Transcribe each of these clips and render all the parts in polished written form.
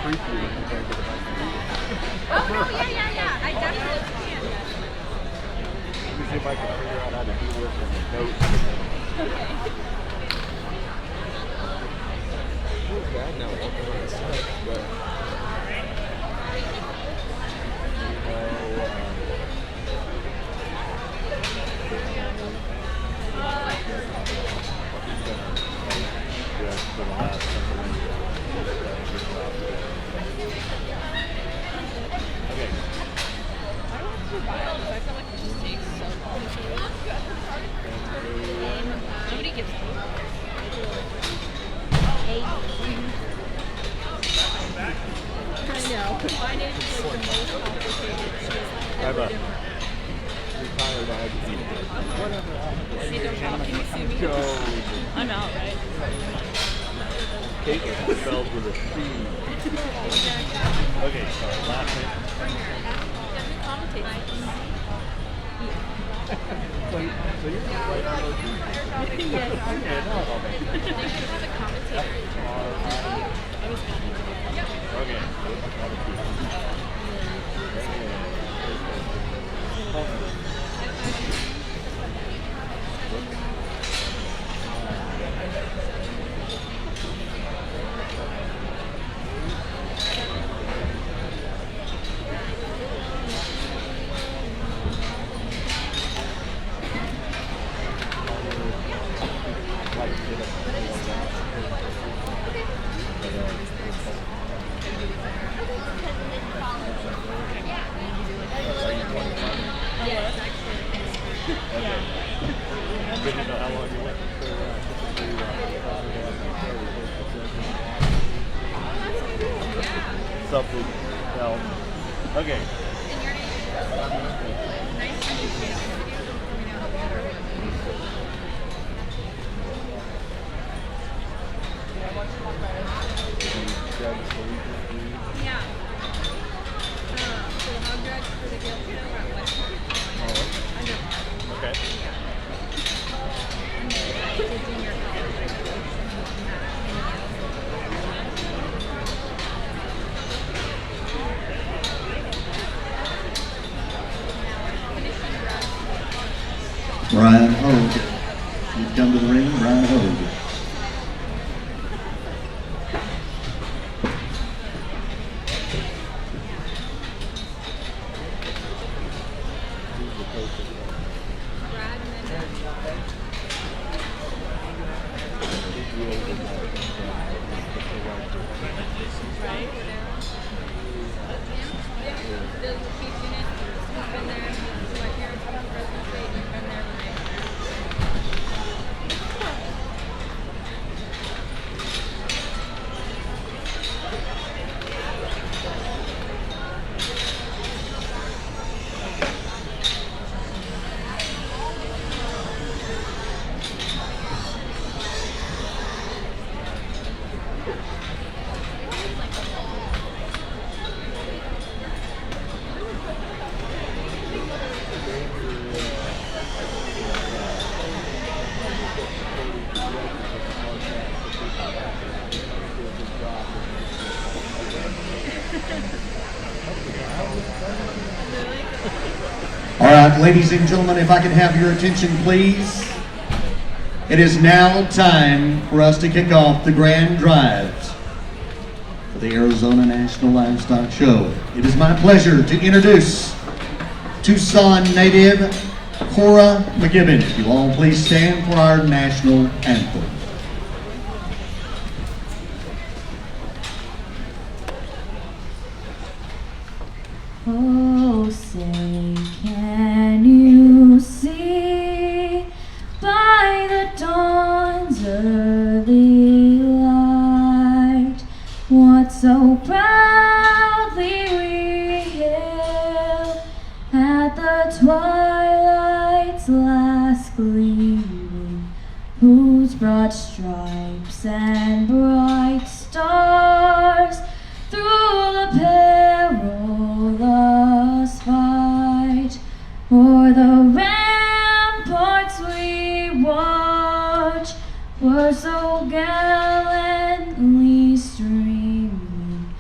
Oh, no, yeah. I definitely can. Let me see if I can figure out how to do this in the notes. Okay. Feels bad now walking on the steps, but for the last couple of years. Okay. I don't have to buy it because I feel like it just takes so long. Nobody gives me. I know. Mine is like the most complicated. I've retired advocate. Whatever Hey, don't talk. Can you see me? Go. I'm out, right? Cake is spelled with a C. Okay, sorry, last name. So you're just right on those two. Yes. Okay, no, I'll make it. They should have a commentator. I was Okay. Did you know how long you went something else? Okay. Yeah. So the hog judge for the guild show at West Okay. Brian Hogue. You've come to the ring, Brian Hogue. All right, ladies and gentlemen, if I could have your attention, please. It is now time for us to kick off the grand drives for the Arizona National Livestock Show. It is my pleasure to introduce Tucson native Cora McGibbon. If you all please stand for our national anthem. Oh, say, can you see by the dawn's early light what so proudly we hail at the twilight's last gleaming, whose broad stripes and bright stars through the perilous fight o'er the ramparts we watch were so gallantly streaming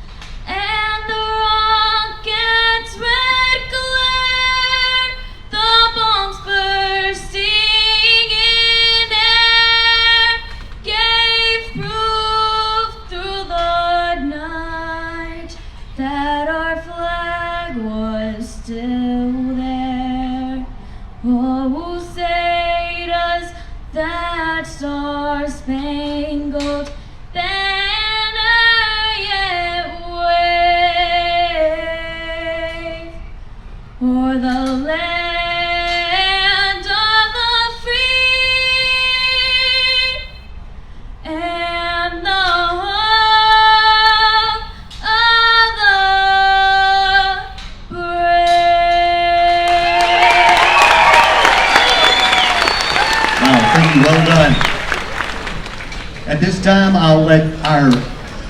At this time, I'll let our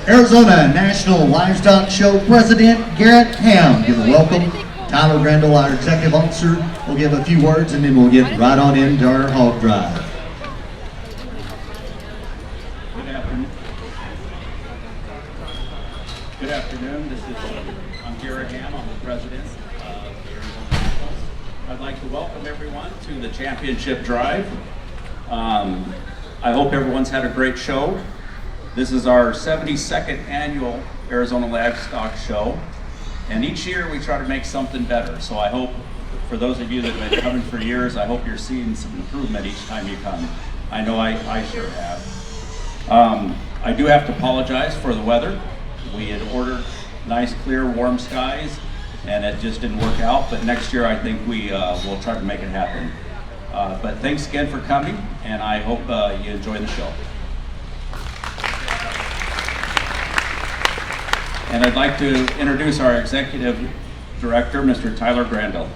Arizona National Livestock Show President, Garrett Ham, give a welcome. Tyler Grandel, our Executive Officer, will give a few words, and then we'll get right on into our hog drive. Good afternoon. I'm Garrett Ham. I'm the president of the Arizona Nationals. I'd like to welcome everyone to the championship drive. I hope everyone's had a great show. This is our 72nd annual Arizona Livestock Show, and each year we try to make something better. So I hope, for those of you that have been coming for years, I hope you're seeing some improvement each time you come. I know I sure have. I do have to apologize for the weather. We had ordered nice, clear, warm skies, and it just didn't work out. But next year, I think we will try to make it happen. But thanks again for coming, and I hope you enjoy the show. And I'd like to introduce our Executive Director, Mr. Tyler Grandel.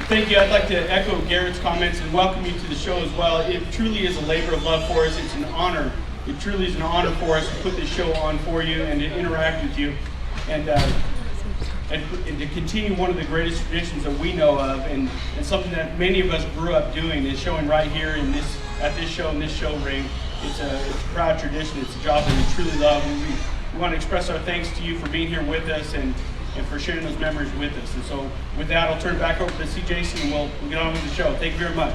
Thank you. I'd like to echo Garrett's comments and welcome you to the show as well. It truly is a labor of love for us. It's an honor. It truly is an honor for us to put this show on for you and to interact with you, and to continue one of the greatest traditions that we know of, and something that many of us grew up doing is showing right here at this show, in this show ring. It's a proud tradition. It's a job that we truly love. We want to express our thanks to you for being here with us and for sharing those memories with us. And so with that, I'll turn it back over to C. Jason, and we'll get on with the show. Thank you very much.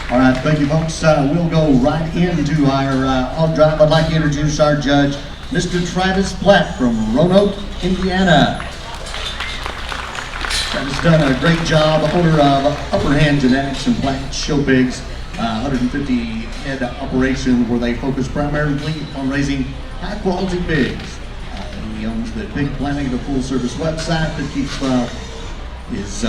All right, thank you, folks. We'll go right into our hog drive. I'd like to introduce our judge, Mr. Travis Platt from Roanoke, Indiana. Travis done a great job, owner of Upper Hand Genetics and Platt Show Pigs, 150 head operation where they focus primarily on raising high-quality pigs. He owns the Pig Planning, the full-service website that keeps his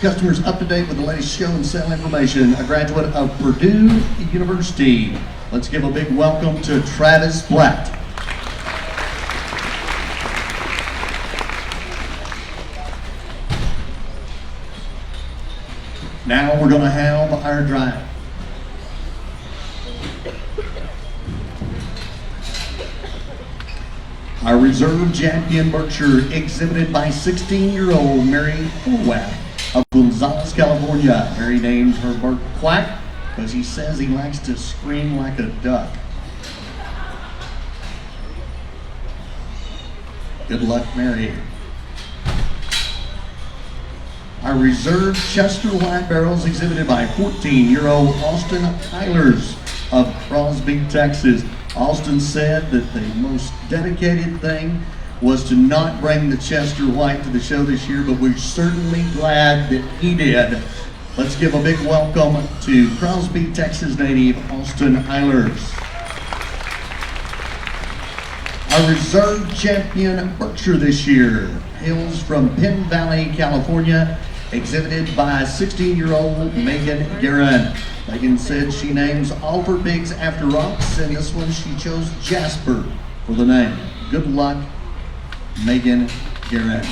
customers up to date with the latest show and sale information. A graduate of Purdue University. Let's give a big welcome to Travis Platt. Now we're going to have our drive. Our reserve champion Berkshire, exhibited by 16-year-old Mary Horwath of Gonzales, California. Mary named her Bert Quack because he says he likes to scream like a duck. Good luck, Mary. Our reserve Chester White Barrels, exhibited by 14-year-old Austin Eilers of Crosby, Texas. Austin said that the most dedicated thing was to not bring the Chester White to the show this year, but we're certainly glad that he did. Let's give a big welcome to Crosby, Texas native Austin Eilers. Our reserve champion Berkshire this year hails from Penn Valley, California, exhibited by 16-year-old Megan Guerin. Megan said she names all of her pigs after rocks, and this one she chose Jasper for the name. Good luck, Megan Guerin.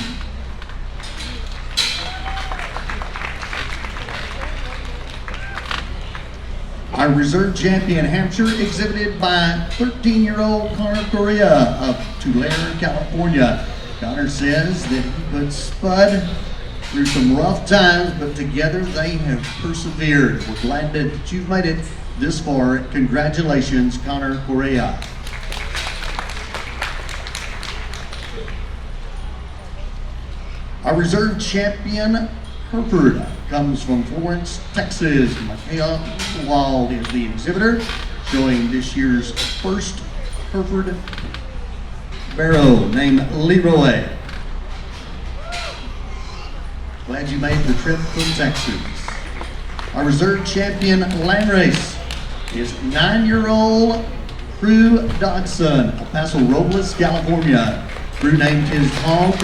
Our reserve champion Hampshire, exhibited by 13-year-old Connor Correa of Tulare, California. Connor says that he put Spud through some rough times, but together they have persevered. We're glad that you've made it this far. Congratulations, Connor Correa. Our reserve champion Hereford comes from Florence, Texas. Michaela Wald is the exhibitor, showing this year's first Hereford barrow named Leroy. Glad you made the trip from Texas. Our reserve champion Landrace is 9-year-old Crew Dodson of Paso Robles, California. Crew named his hog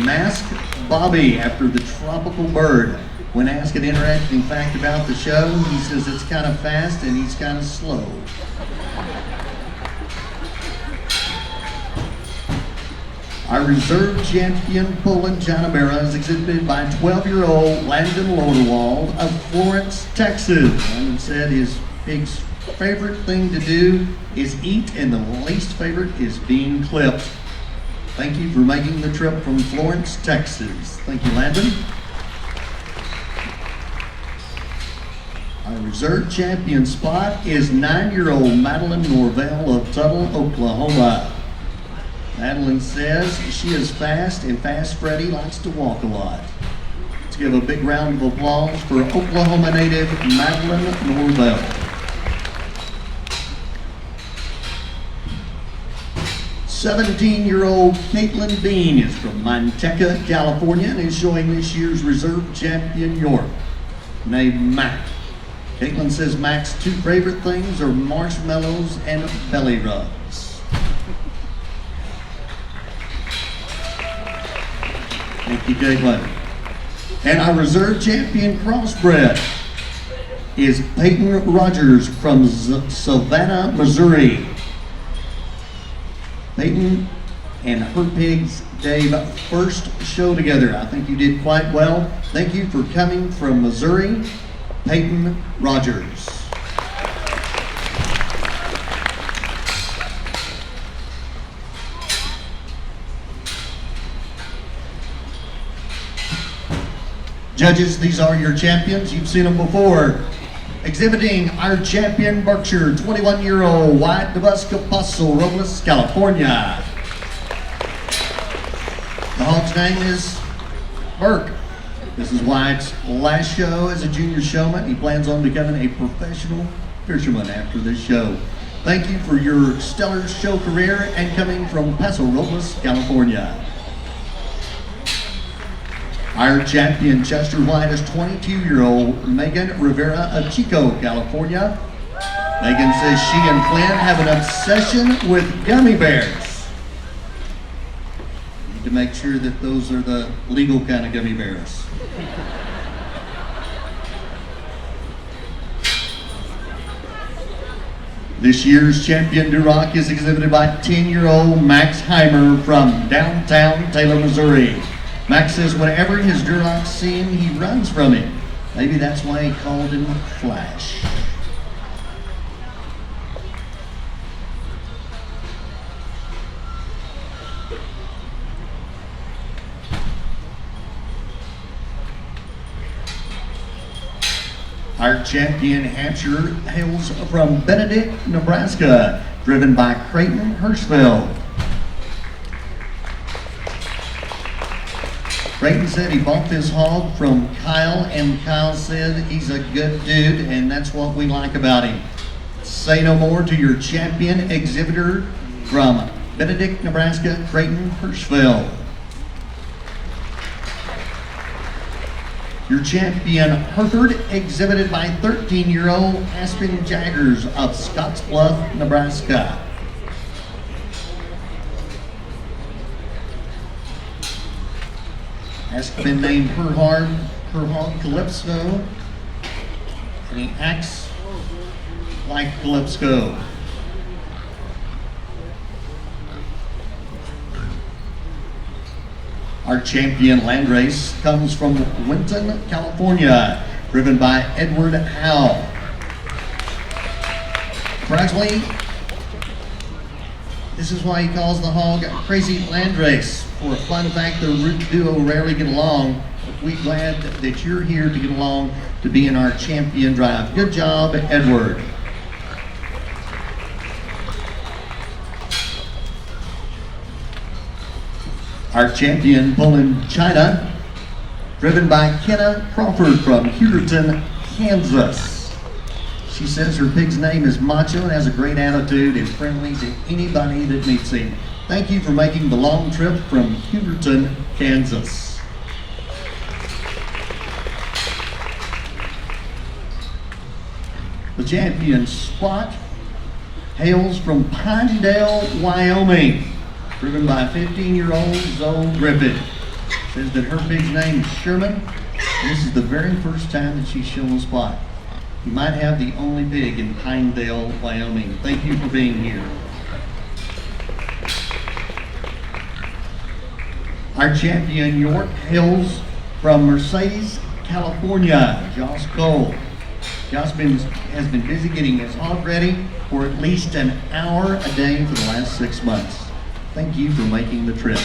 Mask Bobby after the tropical bird. When asked an interesting fact about the show, he says it's kind of fast and he's kind of slow. Our reserve champion Poland Janabera is exhibited by 12-year-old Landon Loderwald of Florence, Texas. Landon said his pig's favorite thing to do is eat and the least favorite is being clipped. Thank you for making the trip from Florence, Texas. Thank you, Landon. Our reserve champion spot is 9-year-old Madeline Norvell of Tuttle, Oklahoma. Madeline says she is fast and Fast Freddy likes to walk a lot. Let's give a big round of applause for Oklahoma native Madeline Norvell. 17-year-old Caitlin Bean is from Manteca, California, and is showing this year's reserve champion York, named Mac. Caitlin says Mac's two favorite things are marshmallows and belly rubs. Thank you, Caitlin. And our reserve champion crossbred is Peyton Rogers from Savannah, Missouri. Peyton and her pigs gave first show together. I think you did quite well. Thank you for coming from Missouri, Peyton Rogers. Judges, these are your champions. You've seen them before. Exhibiting our champion Berkshire, 21-year-old White Nebraska Paso Robles, California. The hog's name is Burke. This is Wyatt's last show as a junior showman. He plans on becoming a professional fisherman after this show. Thank you for your stellar show career and coming from Paso Robles, California. Our champion Chester White is 22-year-old Megan Rivera of Chico, California. Megan says she and Flynn have an obsession with gummy bears. Need to make sure that those are the legal kind of gummy bears. This year's champion Duroc is exhibited by 10-year-old Max Heimer from downtown Taylor, Missouri. Max says whenever his Durocs see him, he runs from him. Maybe that's why he called him Flash. Our champion Hampshire hails from Benedict, Nebraska, driven by Creighton Hirschfeld. Creighton said he bought this hog from Kyle, and Kyle said he's a good dude, and that's what we like about him. Say no more to your champion exhibitor from Benedict, Nebraska, Creighton Hirschfeld. Your champion Hereford exhibited by 13-year-old Aspen Jaggers of Scottsbluff, Nebraska. Aspen named her hog Calypso, and he acts like Calypso. Our champion landrace comes from Winton, California, driven by Edward Howe. Surprisingly, this is why he calls the hog Crazy Landrace. For a fun fact, the duo rarely get along. We're glad that you're here to get along to be in our champion drive. Good job, Edward. Our champion Poland China, driven by Kenna Crawford from Hugerton, Kansas. She says her pig's name is Macho and has a great attitude and friendly to anybody that meets him. Thank you for making the long trip from Hugerton, Kansas. The champion spot hails from Pinedale, Wyoming, driven by 15-year-old Zoe Griffith. Says that her pig's name is Sherman, and this is the very first time that she's shown a spot. You might have the only pig in Pinedale, Wyoming. Thank you for being here. Our champion York hails from Mercedes, California, Josh Cole. Josh has been busy getting his hog ready for at least an hour a day for the last 6 months. Thank you for making the trip.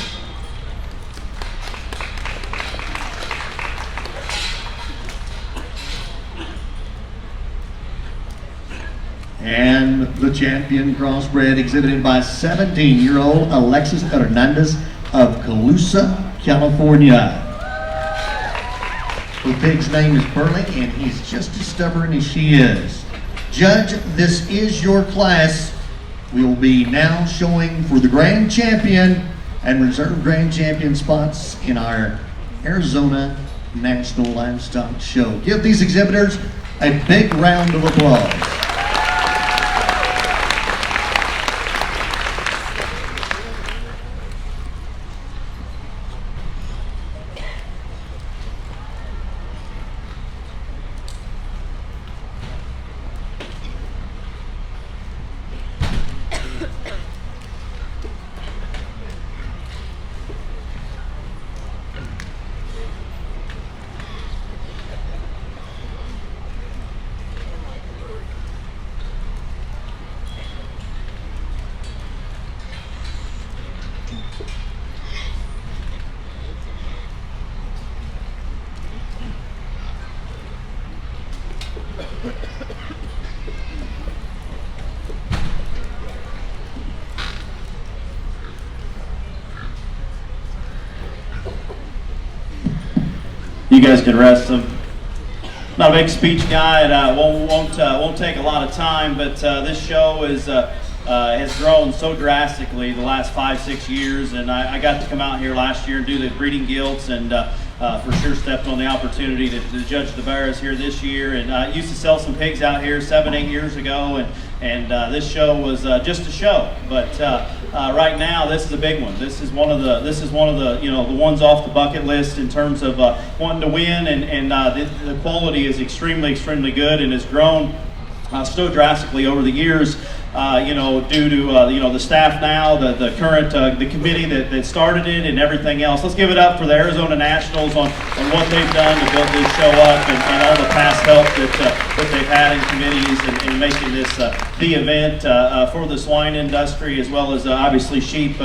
And the champion crossbred exhibited by 17-year-old Alexis Hernandez of Colusa, California. The pig's name is Burley, and he's just as stubborn as she is. Judge, this is your class. We will be now showing for the grand champion and reserve grand champion spots in our Arizona National Livestock Show. Give these exhibitors a big round of applause. You guys can rest them. Not a big speech guy, and won't take a lot of time. But this show has grown so drastically the last 5-6 years, and I got to come out here last year and do the breeding guilds, and for sure stepped on the opportunity to judge the bears here this year. And I used to sell some pigs out here 7-8 years ago, and this show was just a show. But right now, this is a big one. This is one of the the ones off the bucket list in terms of wanting to win, and the quality is extremely good and has grown so drastically over the years. Due to the staff now, the current the committee that started it, and everything else. Let's give it up for the Arizona Nationals on what they've done to build this show up, and all the past help that they've had in committees and making this the event for the swine industry, as well as obviously sheep,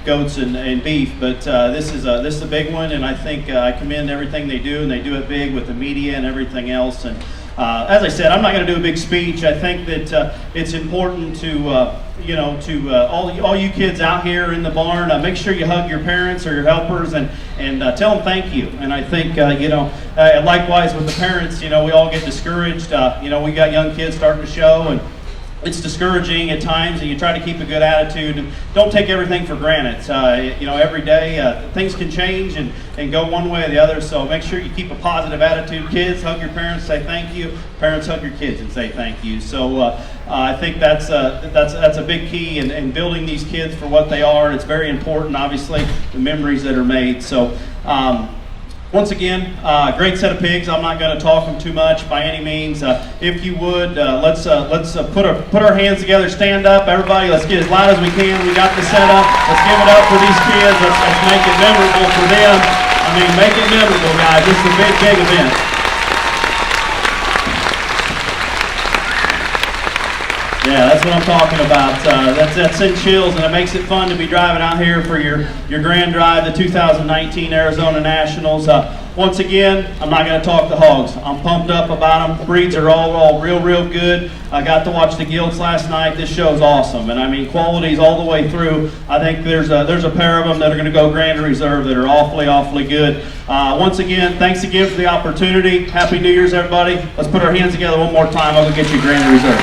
goats, and beef. But this is a big one, and I think I commend everything they do, and they do it big with the media and everything else. And as I said, I'm not going to do a big speech. I think that it's important to, all you kids out here in the barn, make sure you hug your parents or your helpers and tell them thank you. And I think, likewise with the parents, we all get discouraged. We got young kids starting to show, and it's discouraging at times, and you try to keep a good attitude and don't take everything for granted. Every day things can change and go one way or the other, so make sure you keep a positive attitude. Kids, hug your parents, say thank you. Parents, hug your kids and say thank you. So I think that's a big key in building these kids for what they are. It's very important, obviously, the memories that are made. So once again, great set of pigs. I'm not going to talk them too much by any means. If you would, let's put our hands together, stand up, everybody. Let's get as loud as we can. We got the setup. Let's give it up for these kids. Let's make it memorable for them. Make it memorable, guys. This is a big event. Yeah, that's what I'm talking about. That sends chills, and it makes it fun to be driving out here for your grand drive, the 2019 Arizona Nationals. Once again, I'm not going to talk the hogs. I'm pumped up about them. Breeds are all real good. I got to watch the guilds last night. This show's awesome, and quality's all the way through. I think there's a pair of them that are going to go grand reserve that are awfully good. Once again, thanks again for the opportunity. Happy New Year's, everybody. Let's put our hands together one more time. I'll go get you grand reserve.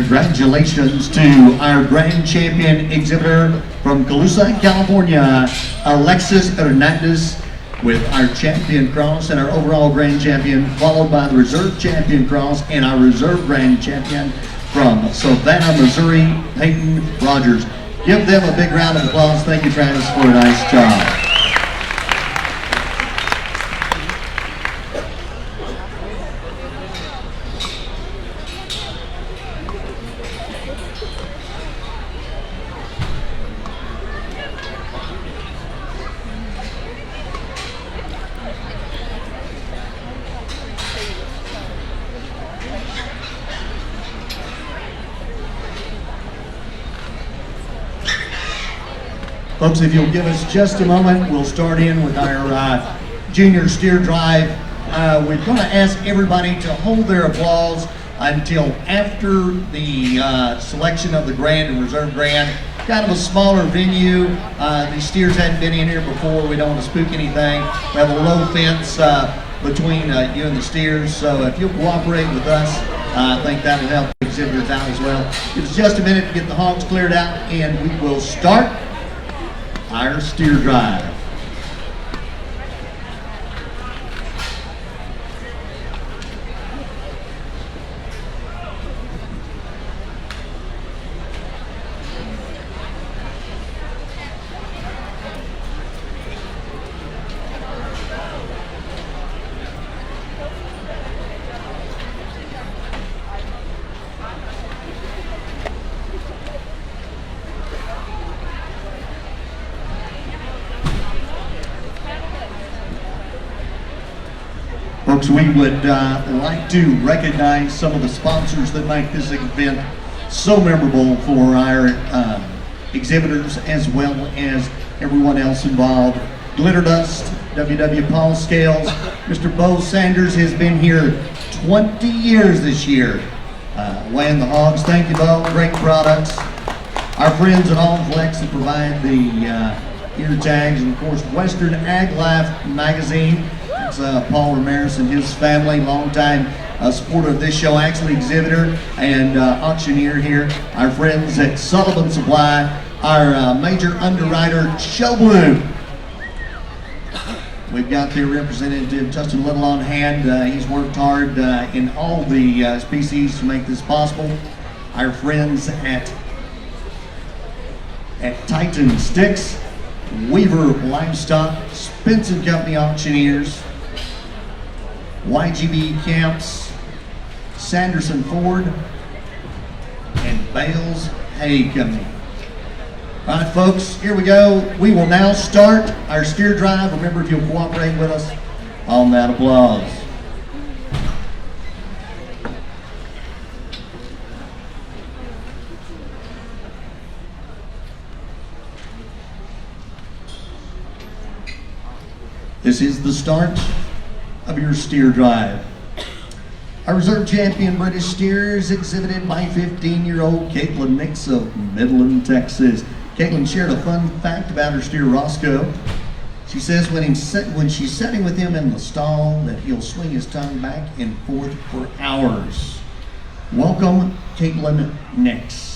Congratulations to our grand champion exhibitor from Colusa, California, Alexis Hernandez, with our champion cross and our overall grand champion, followed by the reserve champion cross and our reserve grand champion from Savannah, Missouri, Peyton Rogers. Give them a big round of applause. Thank you, Travis, for a nice job. Folks, if you'll give us just a moment, we'll start in with our junior steer drive. We're going to ask everybody to hold their applause until after the selection of the grand and reserve grand. Kind of a smaller venue. These steers hadn't been in here before. We don't want to spook anything. We have a low fence between you and the steers, so if you'll cooperate with us, I think that'll help the exhibitors out as well. Give us just a minute to get the hogs cleared out, and we will start our steer drive. Folks, we would like to recognize some of the sponsors that make this event so memorable for our exhibitors as well as everyone else involved. Glitter Dust, WW Paul Scales, Mr. Bo Sanders has been here 20 years this year weighing the hogs. Thank you, Bo. Great products. Our friends at All Flex that provide the ear tags, and of course Western Ag Life magazine. It's Paul Ramirez and his family, longtime supporter of this show, actually exhibitor and auctioneer here. Our friends at Sullivan Supply, our major underwriter, Showblue. We've got their representative, Justin Little, on hand. He's worked hard in all the species to make this possible. Our friends at Titan Sticks, Weaver Livestock, Spence & Company Auctioneers, YGB Camps, Sanderson Ford, and Bales Hay Company. All right, folks, here we go. We will now start our steer drive. Remember, if you'll cooperate with us on that applause. This is the start of your steer drive. Our reserve champion British steer is exhibited by 15-year-old Caitlin Nix of Midland, Texas. Caitlin shared a fun fact about her steer Roscoe. She says when she's sitting with him in the stall that he'll swing his tongue back and forth for hours. Welcome, Caitlin Nix.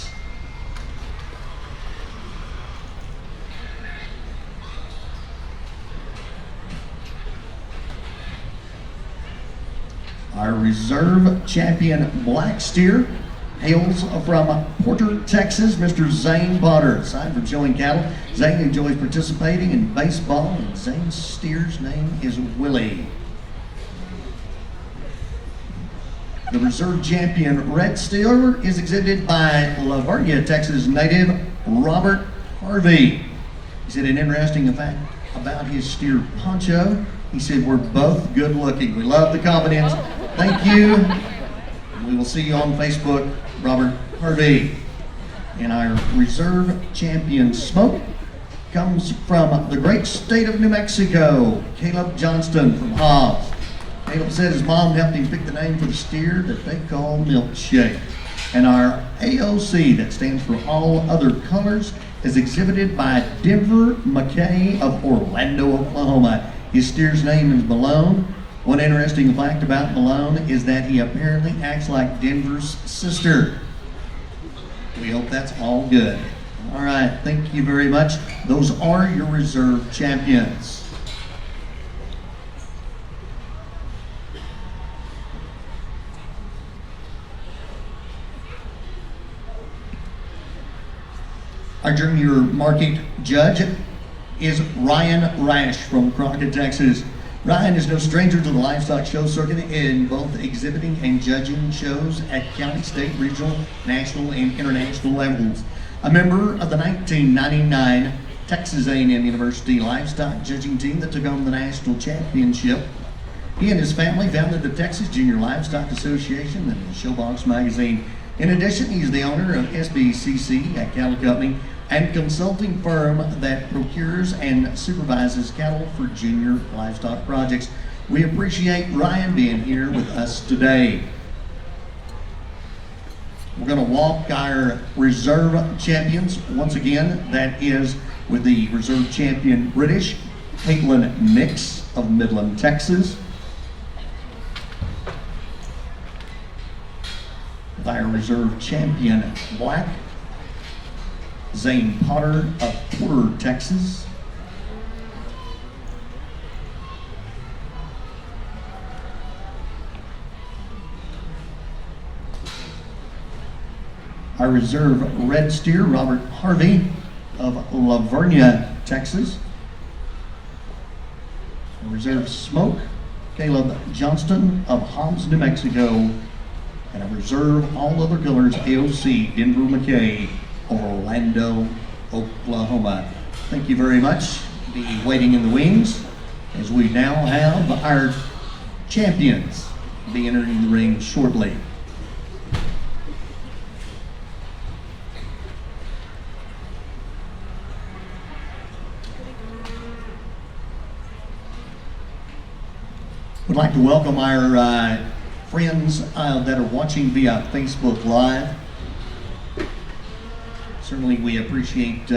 Our reserve champion black steer hails from Porter, Texas, Mr. Zane Potter. Aside from showing cattle, Zane enjoys participating in baseball, and Zane's steer's name is Willie. The reserve champion red steer is exhibited by La Vernia, Texas native Robert Harvey. He said an interesting fact about his steer Poncho. He said, we're both good looking. We love the confidence. Thank you. We will see you on Facebook, Robert Harvey. And our reserve champion smoke comes from the great state of New Mexico, Caleb Johnston from Hobbs. Caleb said his mom helped him pick the name for the steer that they call Milkshake. And our AOC, that stands for All Other Colors, is exhibited by Denver McKay of Orlando, Oklahoma. His steer's name is Malone. One interesting fact about Malone is that he apparently acts like Denver's sister. We hope that's all good. All right, thank you very much. Those are your reserve champions. Our junior market judge is Ryan Rash from Crockett, Texas. Ryan is no stranger to the livestock show circuit in both exhibiting and judging shows at county, state, regional, national, and international levels. A member of the 1999 Texas A&M University livestock judging team that took home the national championship. He and his family founded the Texas Junior Livestock Association and the Showbox magazine. In addition, he's the owner of SBCC, a cattle company and consulting firm that procures and supervises cattle for junior livestock projects. We appreciate Ryan being here with us today. We're going to walk our reserve champions once again. That is with the reserve champion British, Caitlin Nix of Midland, Texas. With our reserve champion Black, Zane Potter of Porter, Texas. Our reserve red steer, Robert Harvey of Lavernia, Texas. Our reserve smoke, Caleb Johnston of Hobbs, New Mexico. And a reserve all other colors, AOC, Denver McKay of Orlando, Oklahoma. Thank you very much. Be waiting in the wings as we now have our champions be entering the ring shortly. We'd like to welcome our friends that are watching via Facebook Live. Certainly we appreciate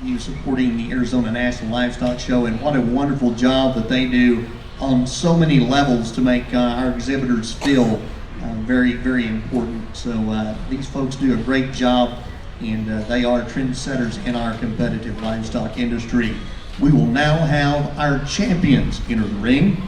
you supporting the Arizona National Livestock Show, and what a wonderful job that they do on so many levels to make our exhibitors feel very, very important. So these folks do a great job, and they are trendsetters in our competitive livestock industry. We will now have our champions enter the ring.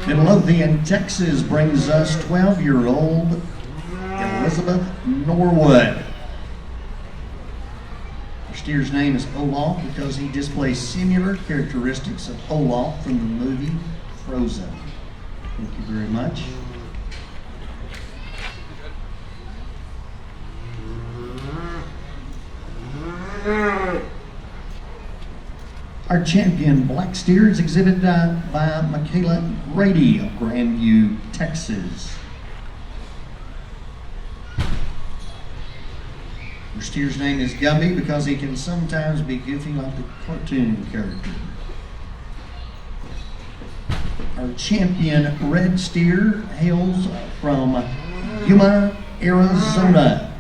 Midlothian, Texas brings us 12-year-old Elizabeth Norwood. Her steer's name is Olaf because he displays similar characteristics of Olaf from the movie Frozen. Thank you very much. Our champion black steer is exhibited by Michaela Grady of Grandview, Texas. Our steer's name is Gumby because he can sometimes be goofy like the cartoon character. Our champion red steer hails from Yuma, Arizona.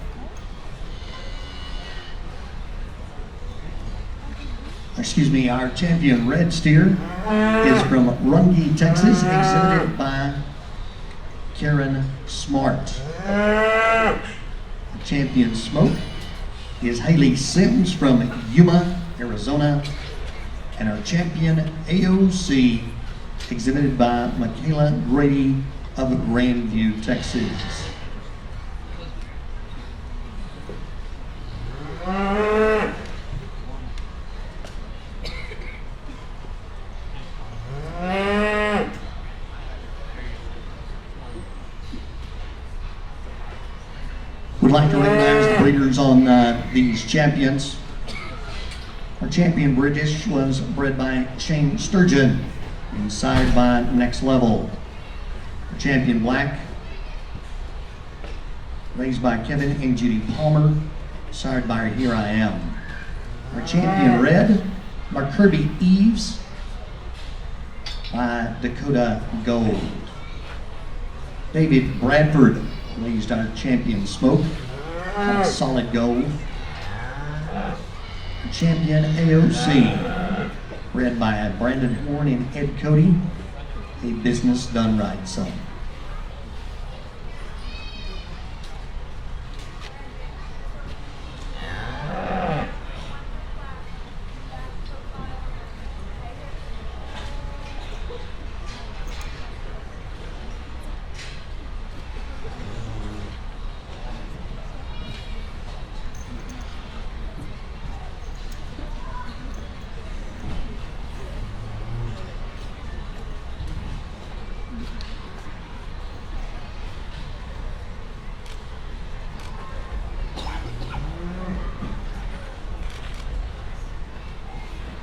Our champion red steer is from Runge, Texas, exhibited by Karen Smart. The champion smoke is Haley Sims from Yuma, Arizona. And our champion AOC, exhibited by Michaela Grady of Grandview, Texas. We'd like to recognize the breeders on these champions. Our champion British was bred by Shane Sturgeon and sired by Next Level. Our champion Black, raised by Kevin and Judy Palmer, sired by Here I Am. Our champion Red, by Kirby Eves, by Dakota Gold. David Bradford raised our champion Smoke, solid gold. Champion AOC, read by Brandon Horn and Ed Cody, a business done right son.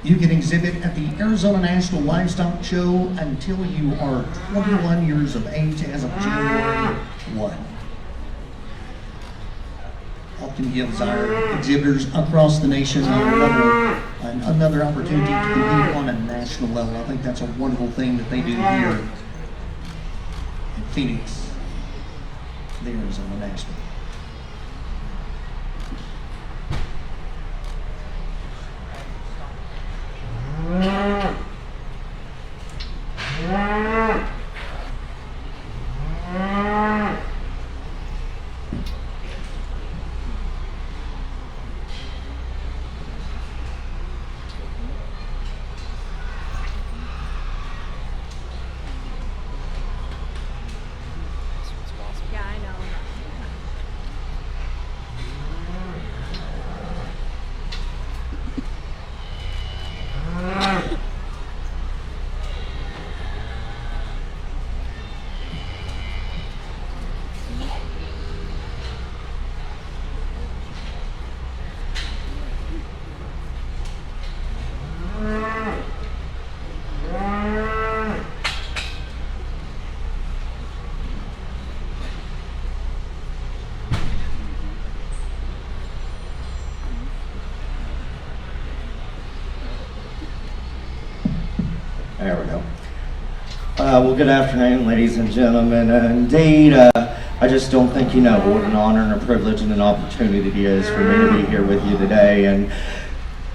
You can exhibit at the Arizona National Livestock Show until you are 21 years of age as of January 1. Often gives our exhibitors across the nation another opportunity to compete on a national level. I think that's a wonderful thing that they do here in Phoenix, the Arizona National. Yeah, I know. There we go. Well, good afternoon, ladies and gentlemen. Indeed, I just don't think you know what an honor and a privilege and an opportunity it is for me to be here with you today. And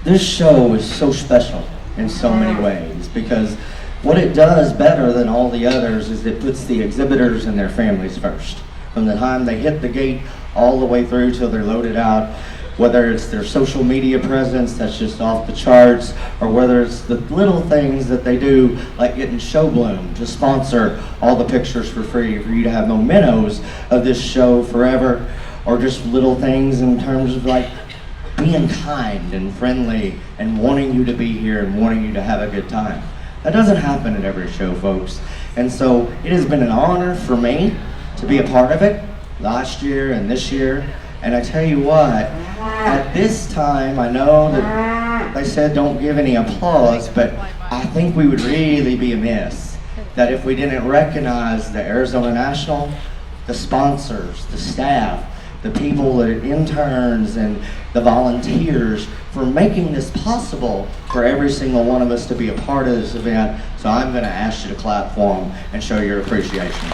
this show is so special in so many ways because what it does better than all the others is it puts the exhibitors and their families first. From the time they hit the gate all the way through till they're loaded out, whether it's their social media presence that's just off the charts, or whether it's the little things that they do, like getting Showbloom to sponsor all the pictures for free for you to have mementos of this show forever, or just little things in terms of like being kind and friendly and wanting you to be here and wanting you to have a good time. That doesn't happen at every show, folks. And so it has been an honor for me to be a part of it last year and this year. And I tell you what, at this time, I know that they said don't give any applause, but I think we would really be amiss that if we didn't recognize the Arizona National, the sponsors, the staff, the people that are interns and the volunteers for making this possible for every single one of us to be a part of this event. So I'm going to ask you to clap for them and show your appreciation.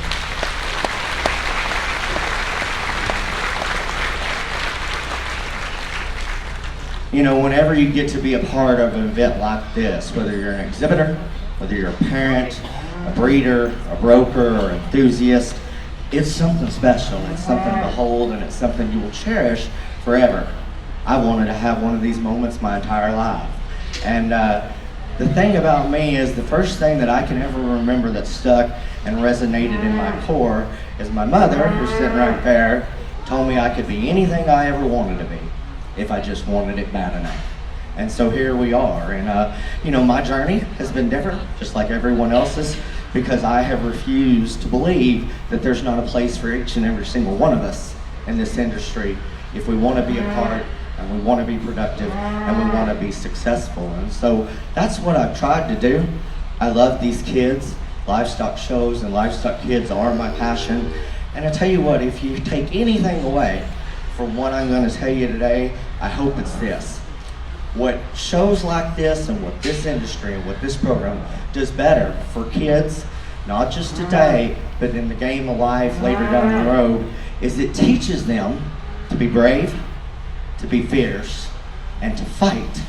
You know, whenever you get to be a part of an event like this, whether you're an exhibitor, whether you're a parent, a breeder, a broker, or enthusiast, it's something special. It's something to behold, and it's something you will cherish forever. I wanted to have one of these moments my entire life. And the thing about me is the first thing that I can ever remember that stuck and resonated in my core is my mother, who's sitting right there, told me I could be anything I ever wanted to be if I just wanted it bad enough. And so here we are. And you know, my journey has been different, just like everyone else's, because I have refused to believe that there's not a place for each and every single one of us in this industry if we want to be a part and we want to be productive and we want to be successful. And so that's what I've tried to do. I love these kids. Livestock shows and livestock kids are my passion. And I tell you what, if you take anything away from what I'm going to tell you today, I hope it's this. What shows like this and what this industry and what this program does better for kids, not just today, but in the game of life later down the road, is it teaches them to be brave, to be fierce, and to fight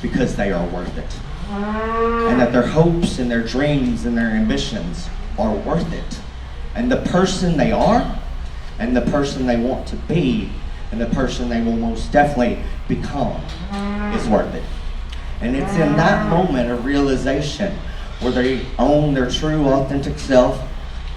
because they are worth it. And that their hopes and their dreams and their ambitions are worth it. And the person they are, and the person they want to be, and the person they will most definitely become is worth it. And it's in that moment of realization where they own their true, authentic self,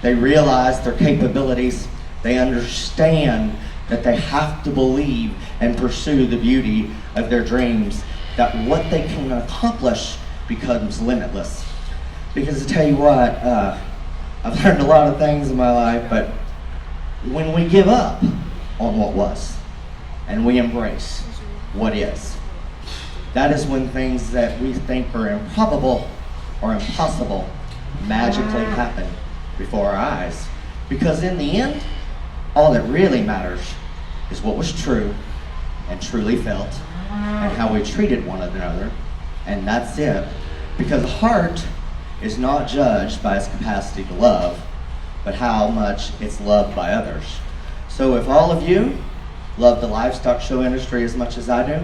they realize their capabilities, they understand that they have to believe and pursue the beauty of their dreams, that what they can accomplish becomes limitless. Because to tell you what, I've learned a lot of things in my life, but when we give up on what was, and we embrace what is, that is when things that we think are improbable or impossible magically happen before our eyes. Because in the end, all that really matters is what was true and truly felt and how we treated one another, and that's it. Because the heart is not judged by its capacity to love, but how much it's loved by others. So if all of you love the livestock show industry as much as I do,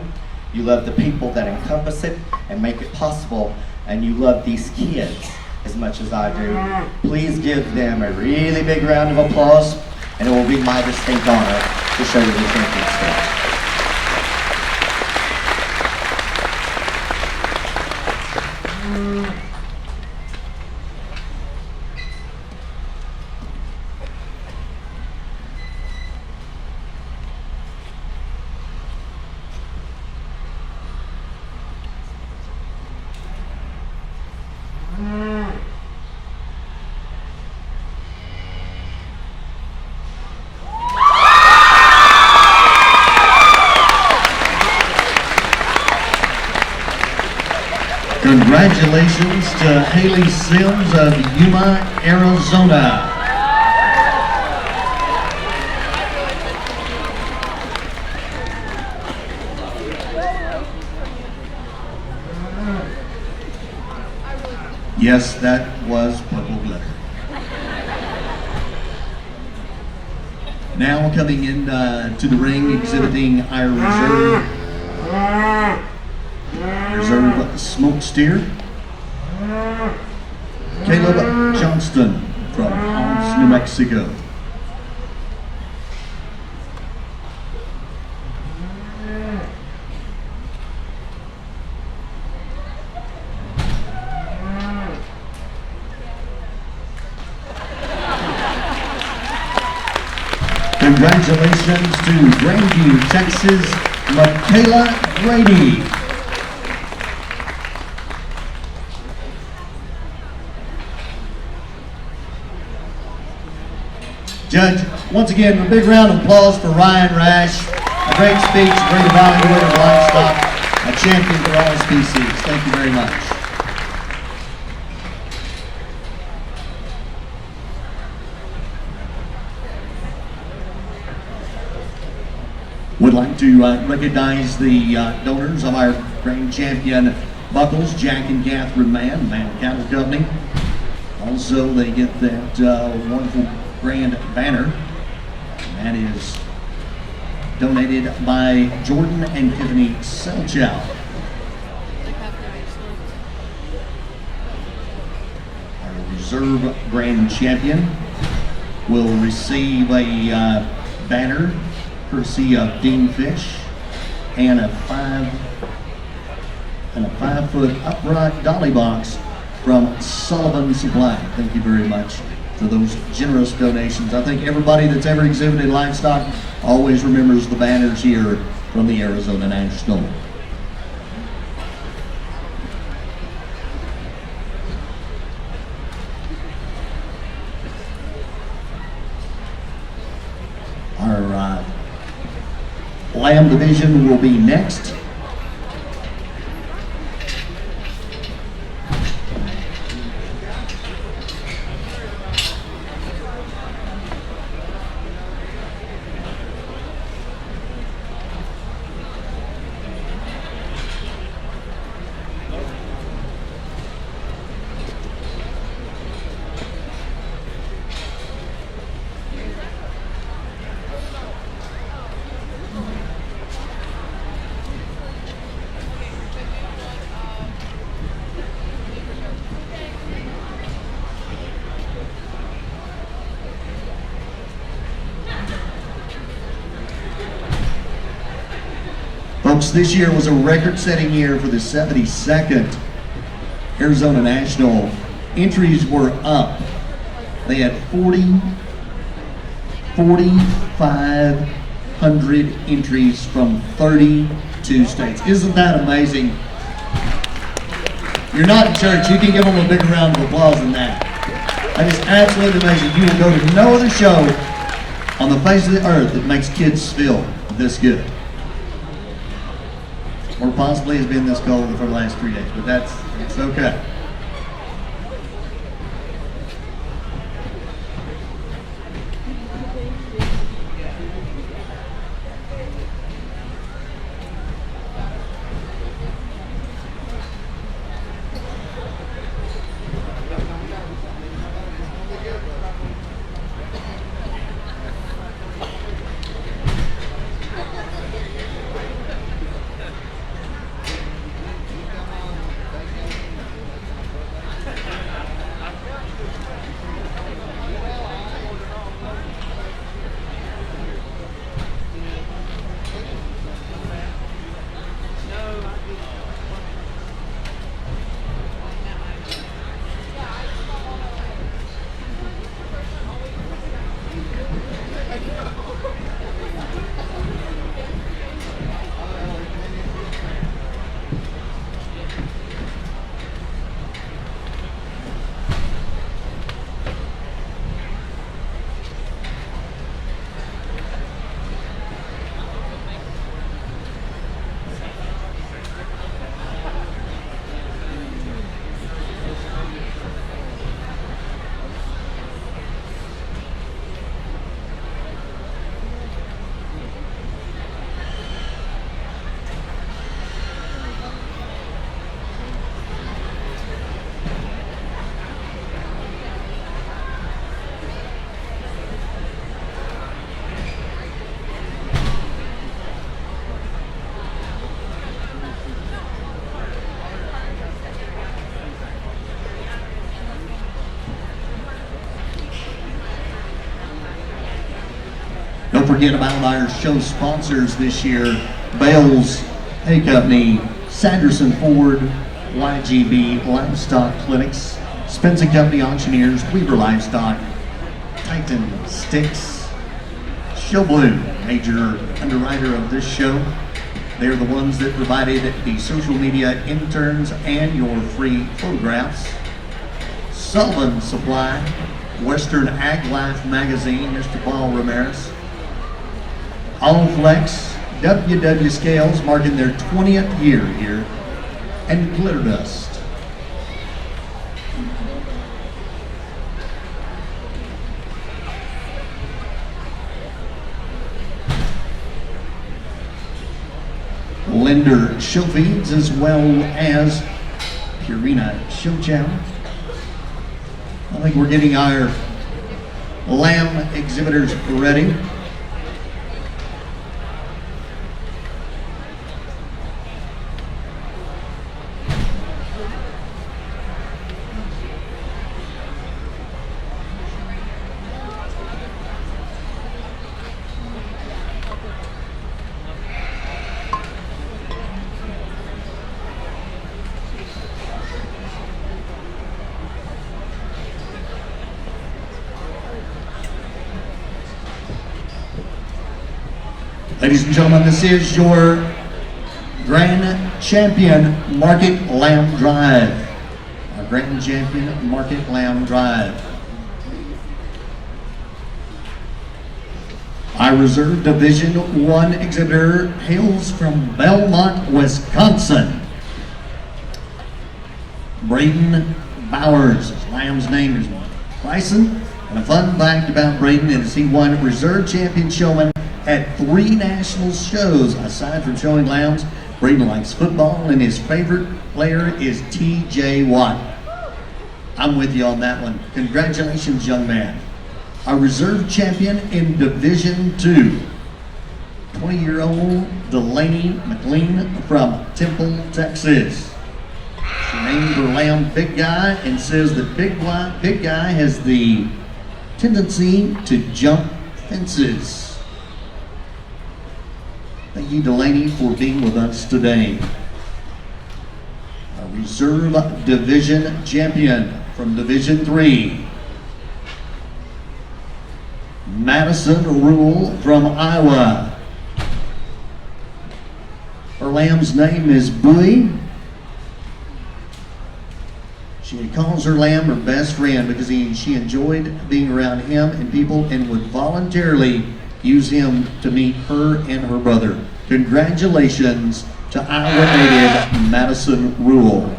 you love the people that encompass it and make it possible, and you love these kids as much as I do, please give them a really big round of applause, and it will be my distinct honor to show you the champion stage. Congratulations to Haley Sims of Yuma, Arizona. Yes, that was purple glitter. Now coming in to the ring, exhibiting our reserve smoke steer, Caleb Johnston from Hobbs, New Mexico. Congratulations to Grandview, Texas, Michaela Grady. Judge, once again, a big round of applause for Ryan Rash. A great speech, a great evaluator of livestock, a champion for all species. Thank you very much. Would like to recognize the donors of our grand champion buckles, Jack and Catherine Mann Cattle Company. Also, they get that wonderful grand banner, and that is donated by Jordan and Tiffany Selchow. Our reserve grand champion will receive a banner courtesy of Dean Fish and a 5-foot upright dolly box from Sullivan Supply. Thank you very much for those generous donations. I think everybody that's ever exhibited livestock always remembers the banners here from the Arizona National. Our lamb division will be next. Folks, this year was a record-setting year for the 72nd Arizona National. Entries were up. They had 4,500 entries from 32 states. Isn't that amazing? You're not in church, you can give them a bigger round of applause than that. That is absolutely amazing. You will go to no other show on the face of the earth that makes kids feel this good. Or possibly has been this cold for the last 3 days, but it's okay. Don't forget about our show sponsors this year: Bales Hay Company, Sanderson Ford, YGB Livestock Clinics, Spence & Company Auctioneers, Weaver Livestock, Titan Sticks, Show Blue, major underwriter of this show. They're the ones that provided the social media interns and your free photographs. Sullivan Supply, Western Ag Life Magazine, Mr. Paul Ramirez. Allflex, WW Scales marking their 20th year here, and Glitter Dust. Linder Show Feeds, as well as Purina Show Chow. I think we're getting our lamb exhibitors ready. Ladies and gentlemen, this is your Grand Champion Market Lamb Drive. Our Grand Champion Market Lamb Drive. Our Reserve Division 1 exhibitor hails from Belmont, Wisconsin. Braden Bowers. His lamb's name is Bryson. And a fun fact about Braden is he won Reserve Champion Showman at 3 national shows. Aside from showing lambs, Braden likes football and his favorite player is TJ Watt. I'm with you on that one. Congratulations, young man. Our reserve champion in Division 2, 20-year-old Delaney McLean from Temple, Texas. She named her lamb Big Guy and says that Big Guy has the tendency to jump fences. Thank you, Delaney, for being with us today. Our Reserve Division champion from Division 3, Madison Rule from Iowa. Her lamb's name is Bowie. She calls her lamb her best friend because she enjoyed being around him and people and would voluntarily use him to meet her and her brother. Congratulations to Iowa native Madison Rule.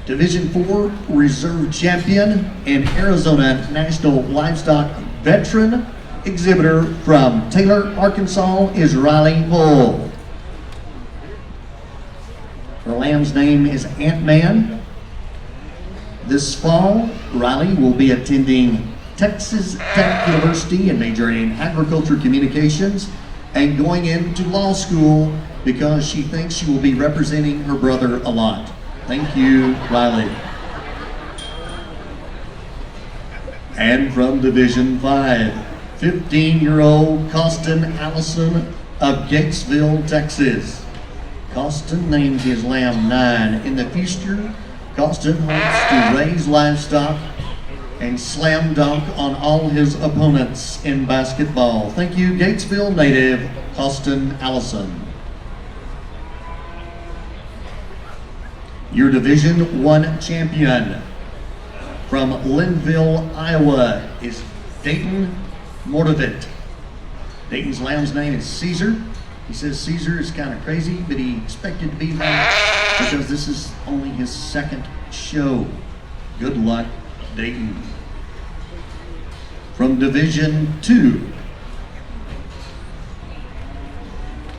Division 4 Reserve Champion and Arizona National Livestock Veteran Exhibitor from Taylor, Arkansas is Riley Hull. Her lamb's name is Ant-Man. This fall, Riley will be attending Texas Tech University and majoring in agriculture communications and going into law school because she thinks she will be representing her brother a lot. Thank you, Riley. And from Division 5, 15-year-old Costin Allison of Gatesville, Texas. Costin named his lamb 9. In the future, Costin hopes to raise livestock and slam dunk on all his opponents in basketball. Thank you, Gatesville native Costin Allison. Your Division 1 champion from Linville, Iowa is Dayton Mordevitt. Dayton's lamb's name is Caesar. He says Caesar is kind of crazy, but he expected to be that because this is only his second show. Good luck, Dayton. From Division 2,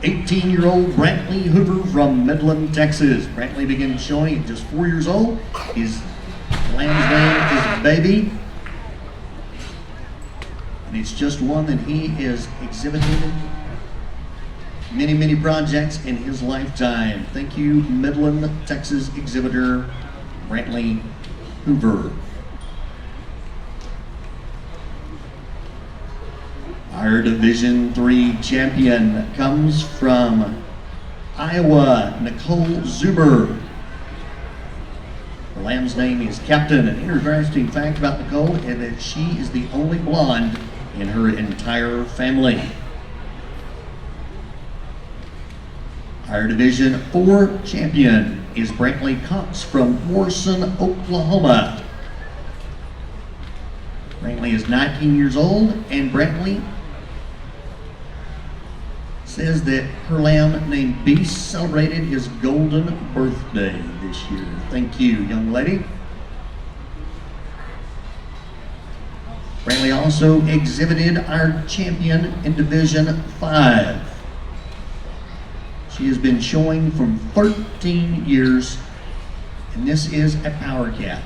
18-year-old Brantley Hoover from Midland, Texas. Brantley began showing at just 4 years old. His lamb's name is Baby. And it's just one that he has exhibited many projects in his lifetime. Thank you, Midland, Texas exhibitor Brantley Hoover. Our Division 3 champion comes from Iowa, Nicole Zuber. Her lamb's name is Captain. An interesting fact about Nicole is that she is the only blonde in her entire family. Our Division 4 champion is Brantley Cox from Morrison, Oklahoma. Brantley is 19 years old, and Brantley says that her lamb named Beast celebrated his golden birthday this year. Thank you, young lady. Brantley also exhibited our champion in Division 5. She has been showing from 13 years, and this is a power cat.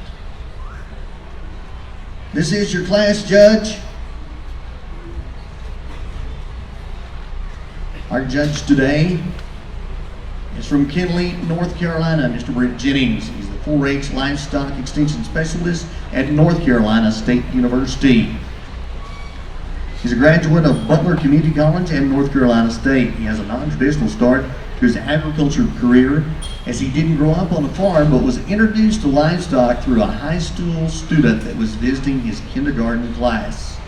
This is your class judge. Our judge today is from Kinley, North Carolina, Mr. Brent Jennings. He's the 4-H Livestock Extension Specialist at North Carolina State University. He's a graduate of Butler Community College and North Carolina State. He has a non-traditional start to his agriculture career, as he didn't grow up on a farm but was introduced to livestock through a high school student that was visiting his kindergarten class.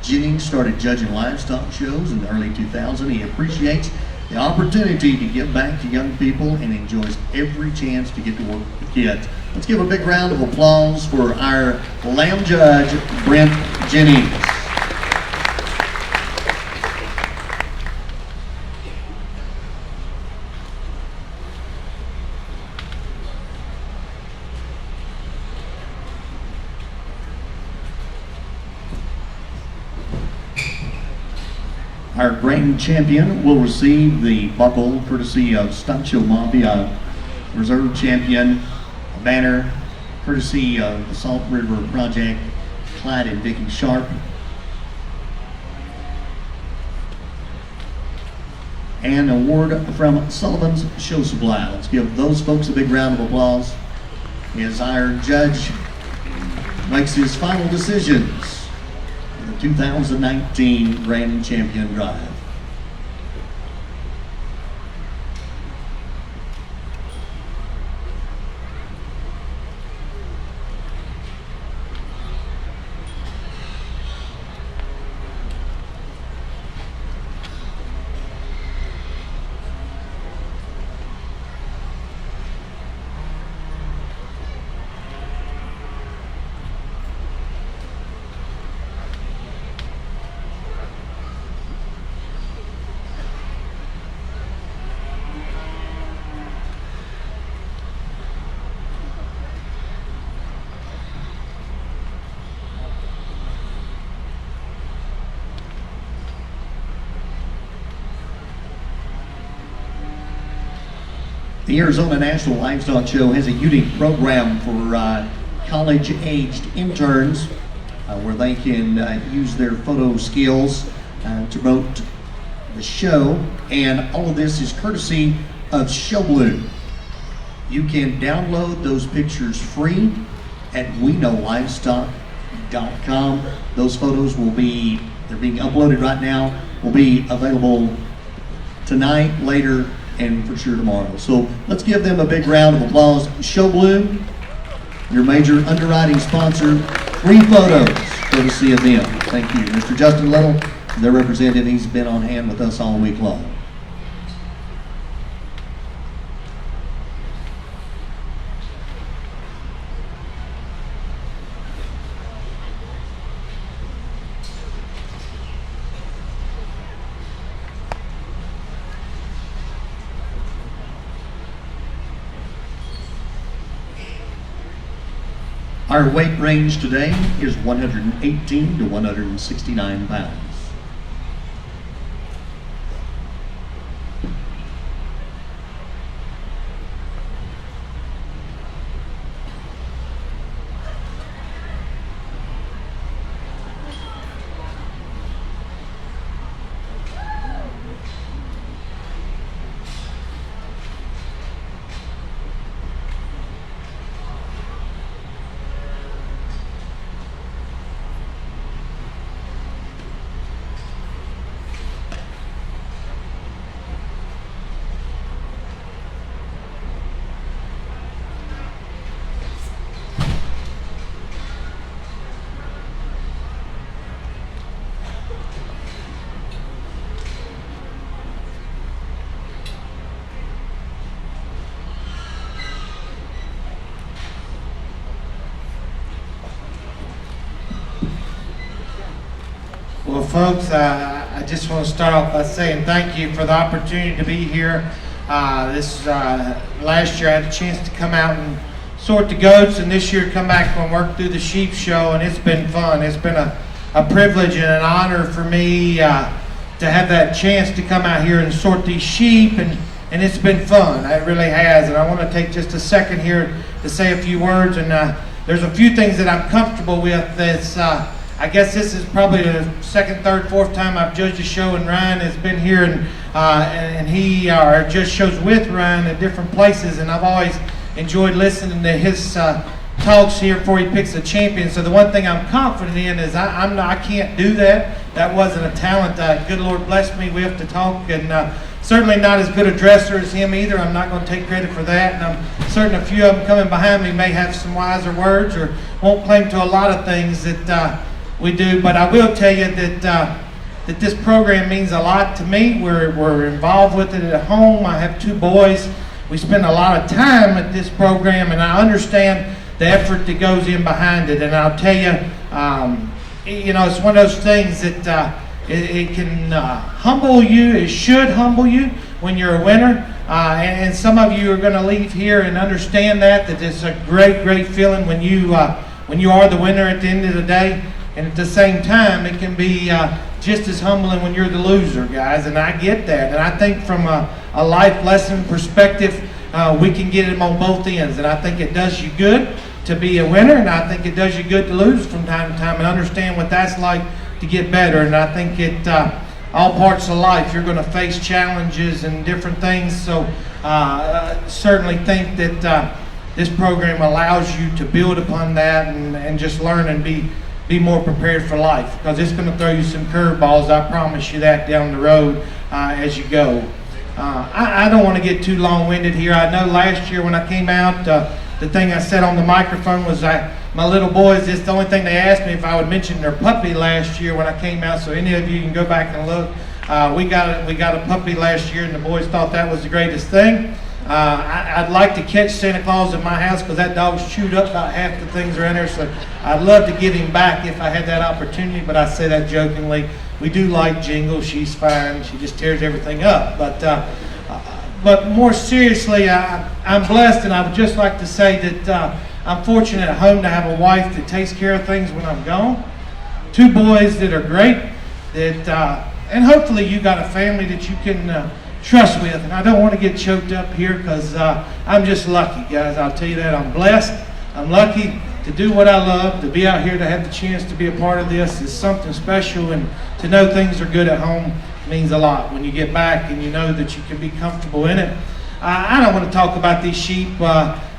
Jennings started judging livestock shows in the early 2000s. He appreciates the opportunity to give back to young people and enjoys every chance to get to work with kids. Let's give a big round of applause for our lamb judge, Brent Jennings. Our grand champion will receive the buckle courtesy of Stancho Mafia, reserve champion, a banner courtesy of the Salt River Project, Clyde and Vicky Sharp, and an award from Sullivan's Show Supply. Let's give those folks a big round of applause as our judge makes his final decisions. 2019 Grand Champion Drive. The Arizona National Livestock Show has a unique program for college-aged interns where they can use their photo skills to promote the show, and all of this is courtesy of Showblue. You can download those pictures free at WeKnowLivestock.com. Those photos they're being uploaded right now, will be available tonight, later, and for sure tomorrow. So let's give them a big round of applause. Showblue, your major underwriting sponsor, free photos courtesy of them. Thank you. Mr. Justin Little, their representative, he's been on hand with us all week long. Our weight range today is 118 to 169 pounds. Well, folks, I just want to start off by saying thank you for the opportunity to be here. Last year I had a chance to come out and sort the goats, and this year come back and work through the sheep show, and it's been fun. It's been a privilege and an honor for me to have that chance to come out here and sort these sheep, and it's been fun. It really has, and I want to take just a second here to say a few words, and there's a few things that I'm comfortable with. That's I guess this is probably the second, third, fourth time I've judged a show, and Ryan has been here, and he judged shows with Ryan at different places, and I've always enjoyed listening to his talks here before he picks a champion. So the one thing I'm confident in is I can't do that. That wasn't a talent. Good Lord bless me with to talk, and certainly not as good a dresser as him either. I'm not going to take credit for that, and I'm certain a few of them coming behind me may have some wiser words or won't claim to a lot of things that we do, but I will tell you that this program means a lot to me. We're involved with it at home. I have two boys. We spend a lot of time at this program, and I understand the effort that goes in behind it. And I'll tell you, it's one of those things that it can humble you. It should humble you when you're a winner. And some of you are going to leave here and understand that it's a great, great feeling when you are the winner at the end of the day. And at the same time, it can be just as humbling when you're the loser, guys. And I get that. And I think from a life lesson perspective, we can get them on both ends. And I think it does you good to be a winner, and I think it does you good to lose from time to time and understand what that's like to get better. And I think all parts of life, you're going to face challenges and different things. So certainly think that this program allows you to build upon that and just learn and be be more prepared for life, because it's going to throw you some curveballs. I promise you that down the road as you go. I don't want to get too long-winded here. I know last year when I came out, the thing I said on the microphone was my little boys, it's the only thing they asked me if I would mention their puppy last year when I came out. So any of you can go back and look. We got a puppy last year, and the boys thought that was the greatest thing. I'd like to catch Santa Claus at my house, because that dog's chewed up about half the things around there. So I'd love to get him back if I had that opportunity, but I say that jokingly. We do like Jingle. She's fine. She just tears everything up. But more seriously, I'm blessed, and I would just like to say that I'm fortunate at home to have a wife that takes care of things when I'm gone. 2 boys that are great, and hopefully you got a family that you can trust with. And I don't want to get choked up here, because I'm just lucky, guys. I'll tell you that. I'm blessed. I'm lucky to do what I love, to be out here, to have the chance to be a part of this is something special, and to know things are good at home means a lot when you get back and you know that you can be comfortable in it. I don't want to talk about these sheep.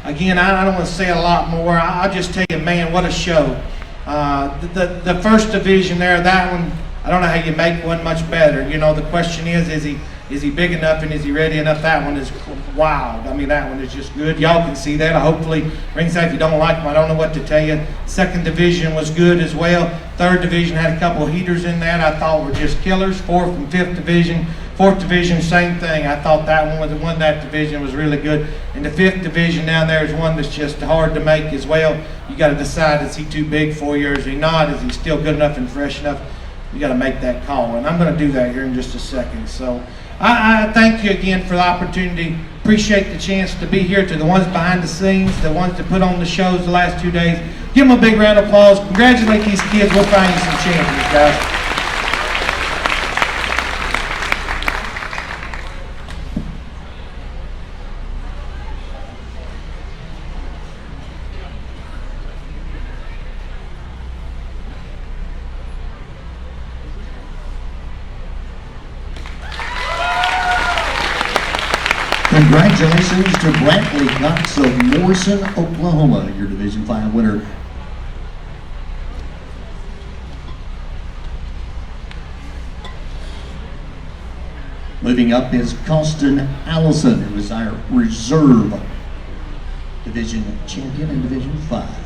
Again, I don't want to say a lot more. I'll just tell you, man, what a show. The first division there, that one, I don't know how you make one much better. You know, the question is he big enough and is he ready enough? That one is wild. I mean, that one is just good. Y'all can see that. Hopefully, ringside, if you don't like them, I don't know what to tell you. Second division was good as well. Third division had a couple of heaters in that I thought were just killers. Fourth and fifth division. Fourth division, same thing. I thought that one was the one, that division was really good. And the fifth division down there is one that's just hard to make as well. You got to decide, is he too big for you or is he not? Is he still good enough and fresh enough? You got to make that call. And I'm going to do that here in just a second. So I thank you again for the opportunity. Appreciate the chance to be here. To the ones behind the scenes, the ones that put on the shows the last 2 days, give them a big round of applause. Congratulate these kids. We'll find you some champions, guys. Congratulations to Brantley Cox of Morrison, Oklahoma, your Division 5 winner. Moving up is Costin Allison, who is our reserve division champion in Division 5.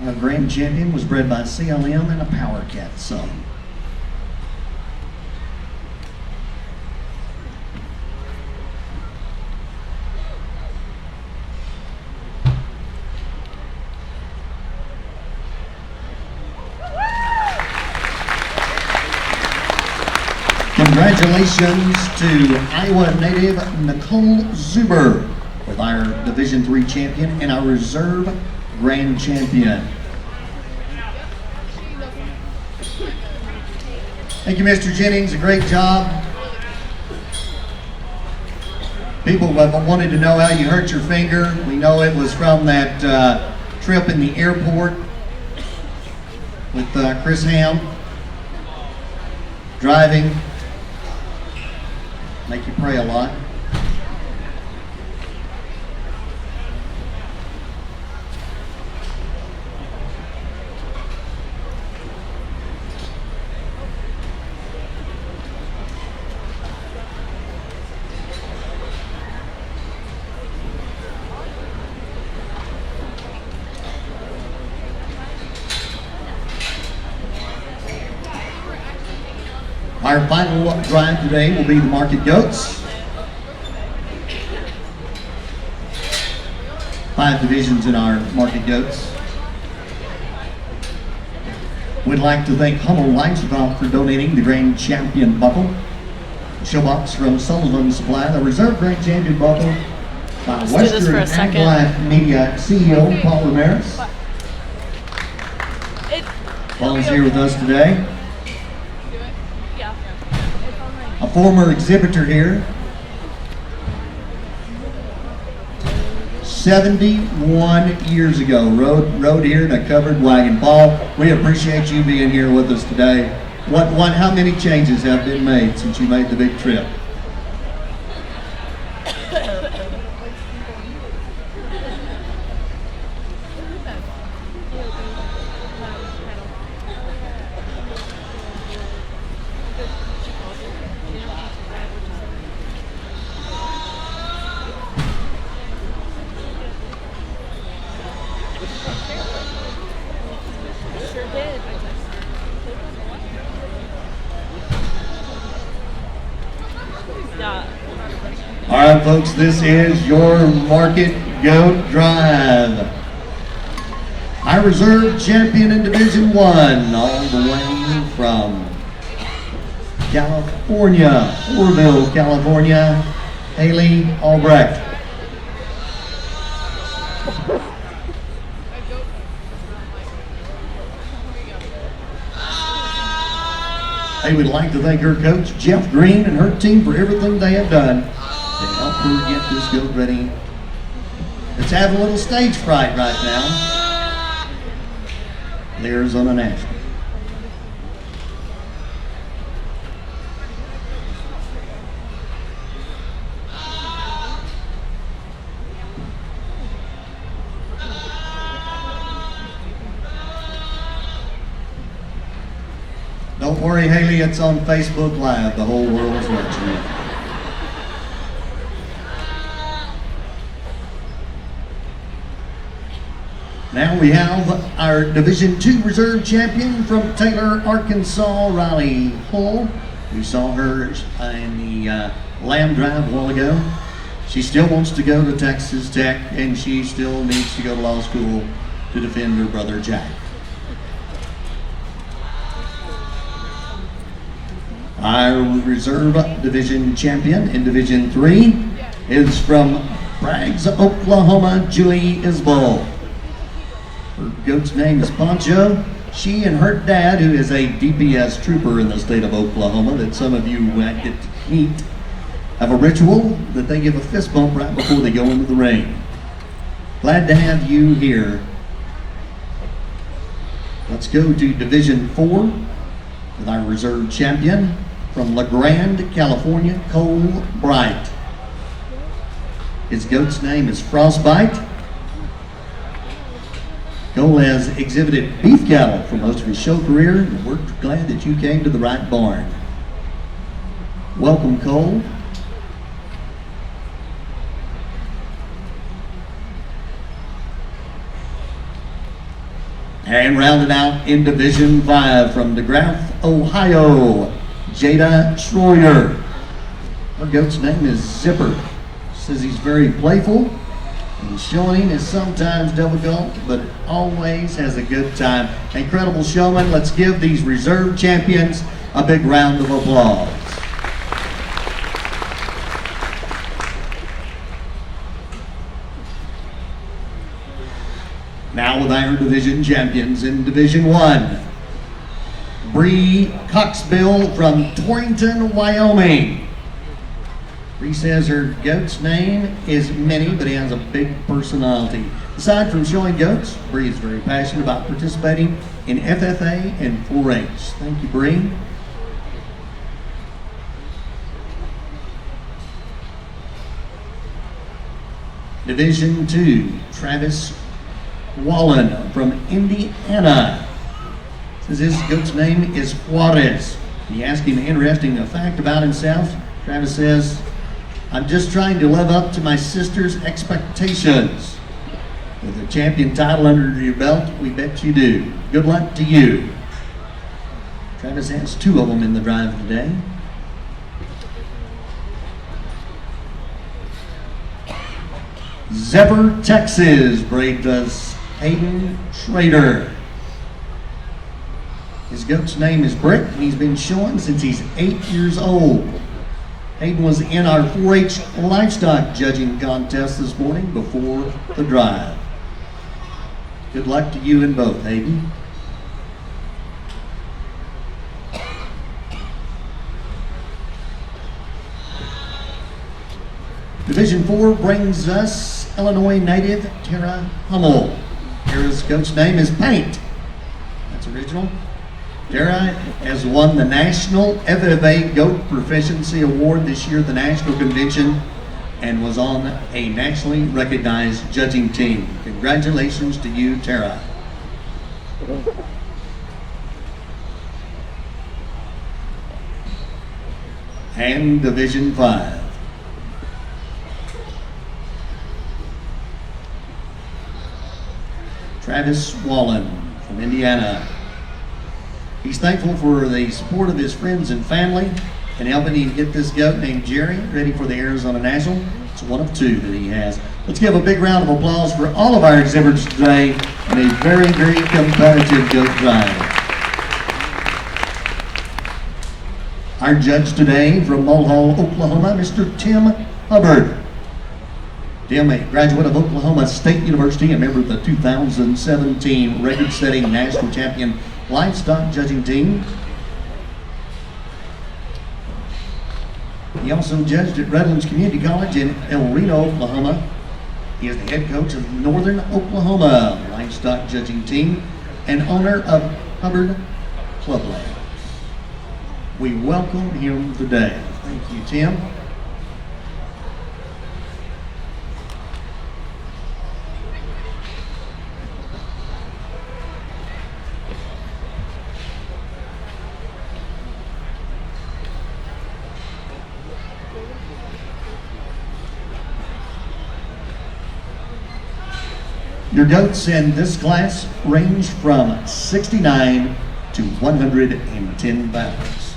Our grand champion was bred by CLM and a Power Cat son. Congratulations to Iowa native Nicole Zuber with our Division 3 champion and our reserve grand champion. Thank you, Mr. Jennings. A great job. People have wanted to know how you hurt your finger. We know it was from that trip in the airport with Chris Ham. Driving. Make you pray a lot. Our final drive today will be the Market Goats. 5 divisions in our Market Goats. We'd like to thank Hummel Livestock for donating the Grand Champion buckle. Showbox from Sullivan Supply, the Reserve Grand Champion buckle by Let's do this Western for a second. Ag Media CEO Paul Ramirez. Paul's here with us today. Yeah. A former exhibitor here. 71 years ago, rode here in a covered wagon. Paul, we appreciate you being here with us today. How many changes have been made since you made the big trip? Sure did. Yeah. All right, folks, this is your Market Goat Drive. Our reserve champion in Division 1, all the way from California, Orville, California, Haley Albrecht. They would like to thank her coach, Jeff Green, and her team for everything they have done to help her get this goat ready. It's having a little stage fright right now. The Arizona National. Don't worry, Haley, it's on Facebook Live. The whole world's watching it. Now we have our Division II Reserve Champion from Taylor, Arkansas, Riley Hull. We saw her in the Lamb Drive a while ago. She still wants to go to Texas Tech, and she still needs to go to law school to defend her brother Jack. Our Reserve Division Champion in Division 3 is from Braggs, Oklahoma, Julie Isbell. Her goat's name is Poncho. She and her dad, who is a DPS trooper in the state of Oklahoma that some of you get to meet, have a ritual that they give a fist bump right before they go into the ring. Glad to have you here. Let's go to Division 4 with our reserve champion from La Grande, California, Cole Bright. His goat's name is Frostbite. Cole has exhibited beef cattle for most of his show career, and we're glad that you came to the right barn. Welcome, Cole. And rounded out in Division 5 from DeGraff, Ohio, Jada Schroyer. Her goat's name is Zipper. Says he's very playful, and showing is sometimes difficult, but always has a good time. Incredible showman. Let's give these reserve champions a big round of applause. Now with our division champions in Division 1. Bree Coxbill from Torrington, Wyoming. Bree says her goat's name is Minnie, but he has a big personality. Aside from showing goats, Bree is very passionate about participating in FFA and 4-H. Thank you, Bree. Division 2, Travis Wallen from Indiana. Says his goat's name is Juarez. He asked him an interesting fact about himself. Travis says, I'm just trying to live up to my sister's expectations. With a champion title under your belt, we bet you do. Good luck to you. Travis has 2 of them in the drive today. Zephyr, Texas, braved us Hayden Schrader. His goat's name is Brick, and he's been showing since he's 8 years old. Hayden was in our 4-H livestock judging contest this morning before the drive. Good luck to you in both, Hayden. Division 4 brings us Illinois native Tara Hummel. Tara's goat's name is Paint. That's original. Tara has won the National FFA Goat Proficiency Award this year at the National Convention and was on a nationally recognized judging team. Congratulations to you, Tara. And Division 5. Travis Wallen from Indiana. He's thankful for the support of his friends and family and helping him get this goat named Jerry ready for the Arizona National. It's one of 2 that he has. Let's give a big round of applause for all of our exhibitors today in a very, very competitive goat drive. Our judge today from Mulhall, Oklahoma, Mr. Tim Hubbard. Tim, a graduate of Oklahoma State University and member of the 2017 record-setting national champion livestock judging team. He also judged at Redlands Community College in El Reno, Oklahoma. He is the head coach of Northern Oklahoma livestock judging team and owner of Hubbard Clubland. We welcome him today. Thank you, Tim. Your goats in this class range from 69 to 110 pounds.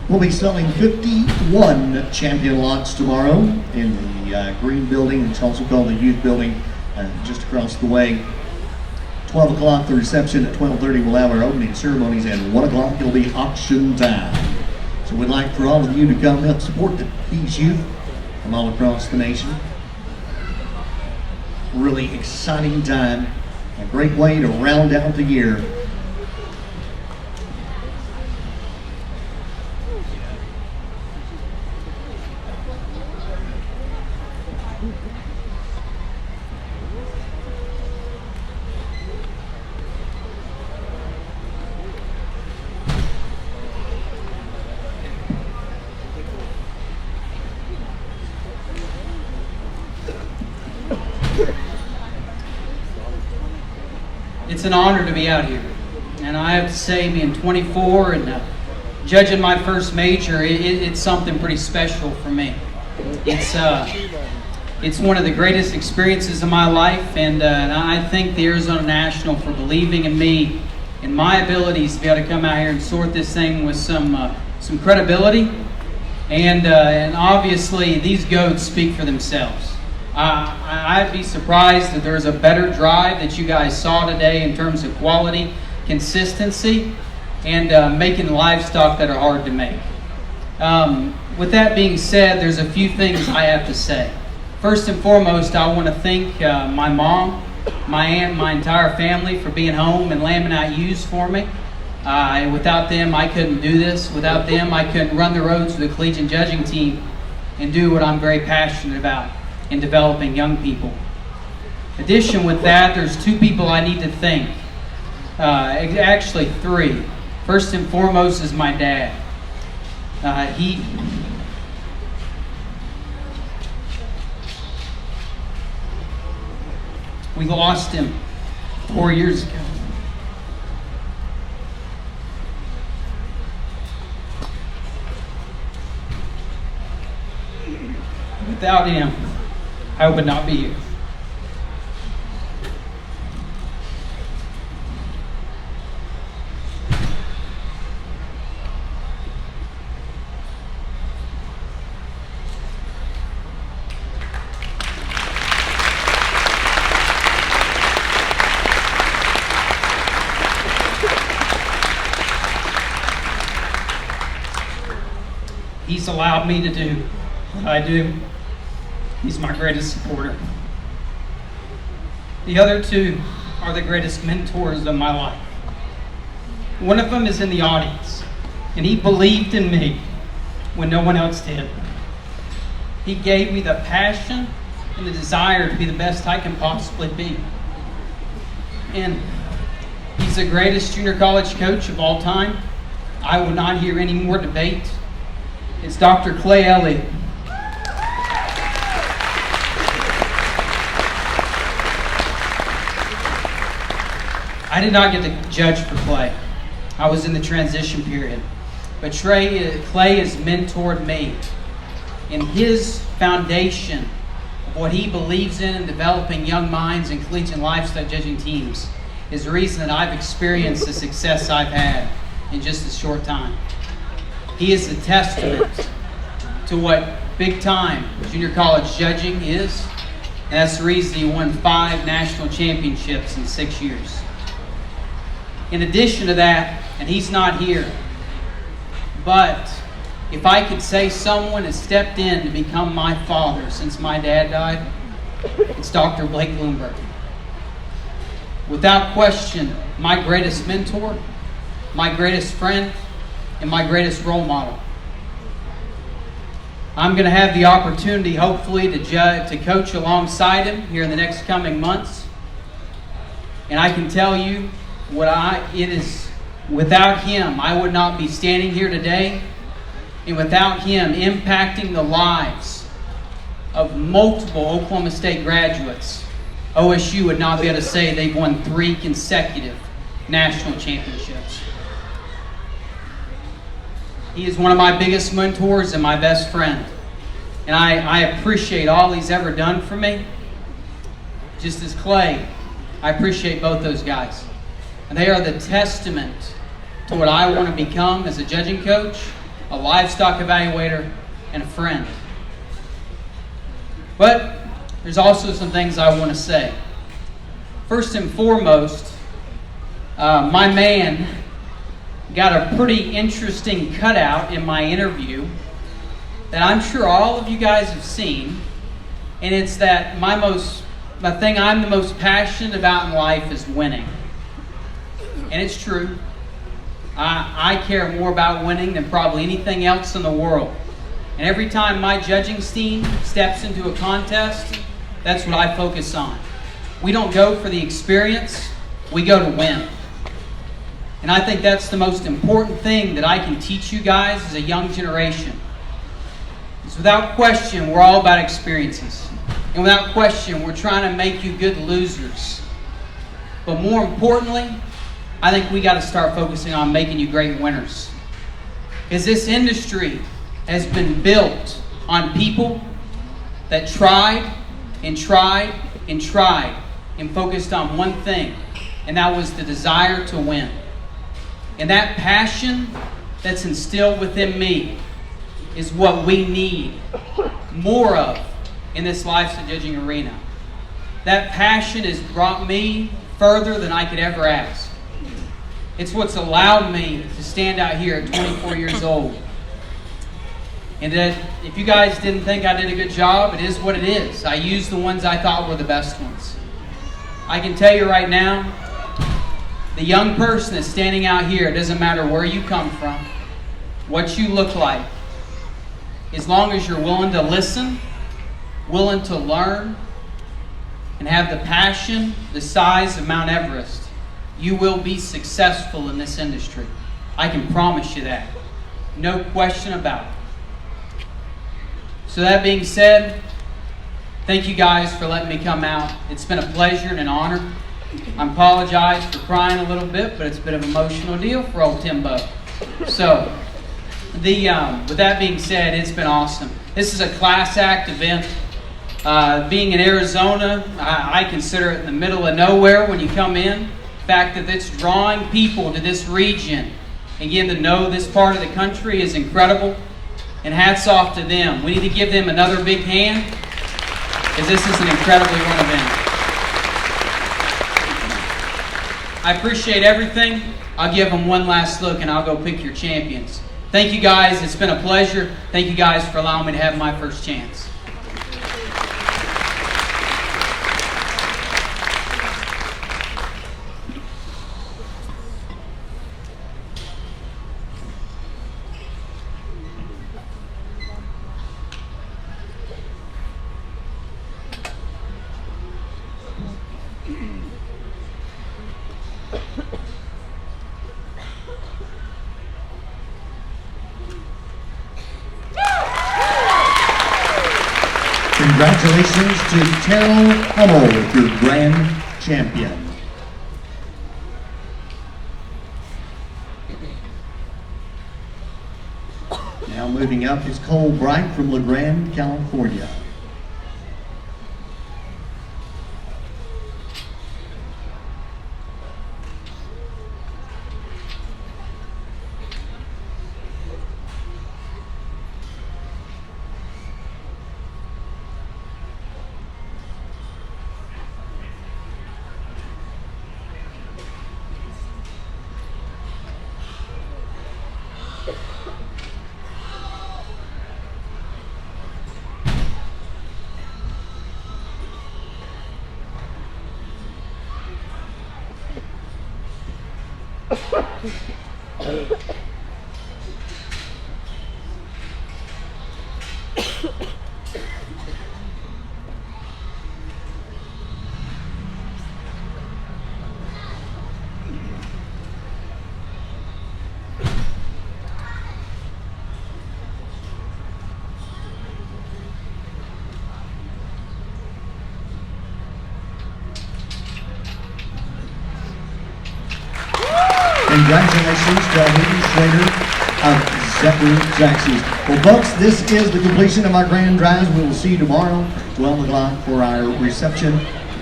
We'll be selling 51 champion lots tomorrow in the green building. It's also called the youth building just across the way. 12 o'clock the reception. At 12:30 we'll have our opening ceremonies, and 1 o'clock it'll be auction time. So we'd like for all of you to come help support these youth from all across the nation. Really exciting time. A great way to round out the year. It's an honor to be out here, and I have to say, being 24 and judging my first major, it's something pretty special for me. It's one of the greatest experiences of my life, and I thank the Arizona National for believing in me and my abilities to be able to come out here and sort this thing with some credibility, and obviously these goats speak for themselves. I'd be surprised that there's a better drive that you guys saw today in terms of quality, consistency, and making livestock that are hard to make. With that being said, there's a few things I have to say. First and foremost, I want to thank my mom, my aunt, my entire family for being home and lambing out ewes for me. Without them, I couldn't do this. Without them, I couldn't run the roads with the collegiate judging team and do what I'm very passionate about in developing young people. In addition with that, there's two people I need to thank. Actually, three. First and foremost is my dad. We lost him 4 years ago. Without him, I would not be here. He's allowed me to do what I do. He's my greatest supporter. The other two are the greatest mentors of my life. One of them is in the audience, and he believed in me when no one else did. He gave me the passion and the desire to be the best I can possibly be. And he's the greatest junior college coach of all time. I will not hear any more debate. It's Dr. Clay Elliott. I did not get to judge for Clay. I was in the transition period. But Clay has mentored me. And his foundation of what he believes in developing young minds and collegiate livestock judging teams is the reason that I've experienced the success I've had in just a short time. He is a testament to what big-time junior college judging is. And that's the reason he won 5 national championships in 6 years. In addition to that, and he's not here, but if I could say someone has stepped in to become my father since my dad died, it's Dr. Blake Bloomberg. Without question, my greatest mentor, my greatest friend, and my greatest role model. I'm going to have the opportunity, hopefully, to coach alongside him here in the next coming months. And I can tell you, without him, I would not be standing here today. And without him impacting the lives of multiple Oklahoma State graduates, OSU would not be able to say they've won 3 consecutive national championships. He is one of my biggest mentors and my best friend. And I appreciate all he's ever done for me. Just as Clay, I appreciate both those guys. And they are the testament to what I want to become as a judging coach, a livestock evaluator, and a friend. But there's also some things I want to say. First and foremost, my man got a pretty interesting cutout in my interview that I'm sure all of you guys have seen, and it's that the thing I'm the most passionate about in life is winning. And it's true. I care more about winning than probably anything else in the world. And every time my judging team steps into a contest, that's what I focus on. We don't go for the experience, we go to win. And I think that's the most important thing that I can teach you guys as a young generation. It's without question, we're all about experiences. And without question, we're trying to make you good losers. But more importantly, I think we got to start focusing on making you great winners. Because this industry has been built on people that tried and tried and tried and focused on one thing, and that was the desire to win. And that passion that's instilled within me is what we need more of in this livestock judging arena. That passion has brought me further than I could ever ask. It's what's allowed me to stand out here at 24 years old. And that if you guys didn't think I did a good job, it is what it is. I used the ones I thought were the best ones. I can tell you right now, the young person that's standing out here, it doesn't matter where you come from, what you look like, as long as you're willing to listen, willing to learn, and have the passion the size of Mount Everest, you will be successful in this industry. I can promise you that. No question about it. So that being said, thank you guys for letting me come out. It's been a pleasure and an honor. I apologize for crying a little bit, but it's a bit of an emotional deal for old Timbo. So, with that being said, it's been awesome. This is a class act event. Being in Arizona, I consider it in the middle of nowhere when you come in. The fact that it's drawing people to this region and getting to know this part of the country is incredible. And hats off to them. We need to give them another big hand, because this is an incredibly run event. I appreciate everything. I'll give them one last look and I'll go pick your champions. Thank you guys. It's been a pleasure. Thank you guys for allowing me to have my first chance. Congratulations to Terrell Hummel, your grand champion. Now moving up is Cole Bright from La Grande, California. Congratulations to Hayden Schrader of Zephyr, Texas. Well, folks, this is the completion of our grand drives. We will see you tomorrow, 12 o'clock for our reception,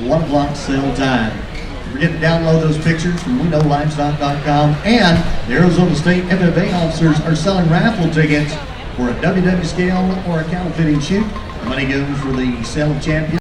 1 o'clock sale time. Don't forget to download those pictures from Livestock.com, and the Arizona State FFA officers are selling raffle tickets for a WW scale or a cattle fitting shoot. The money goes for the sale of champions.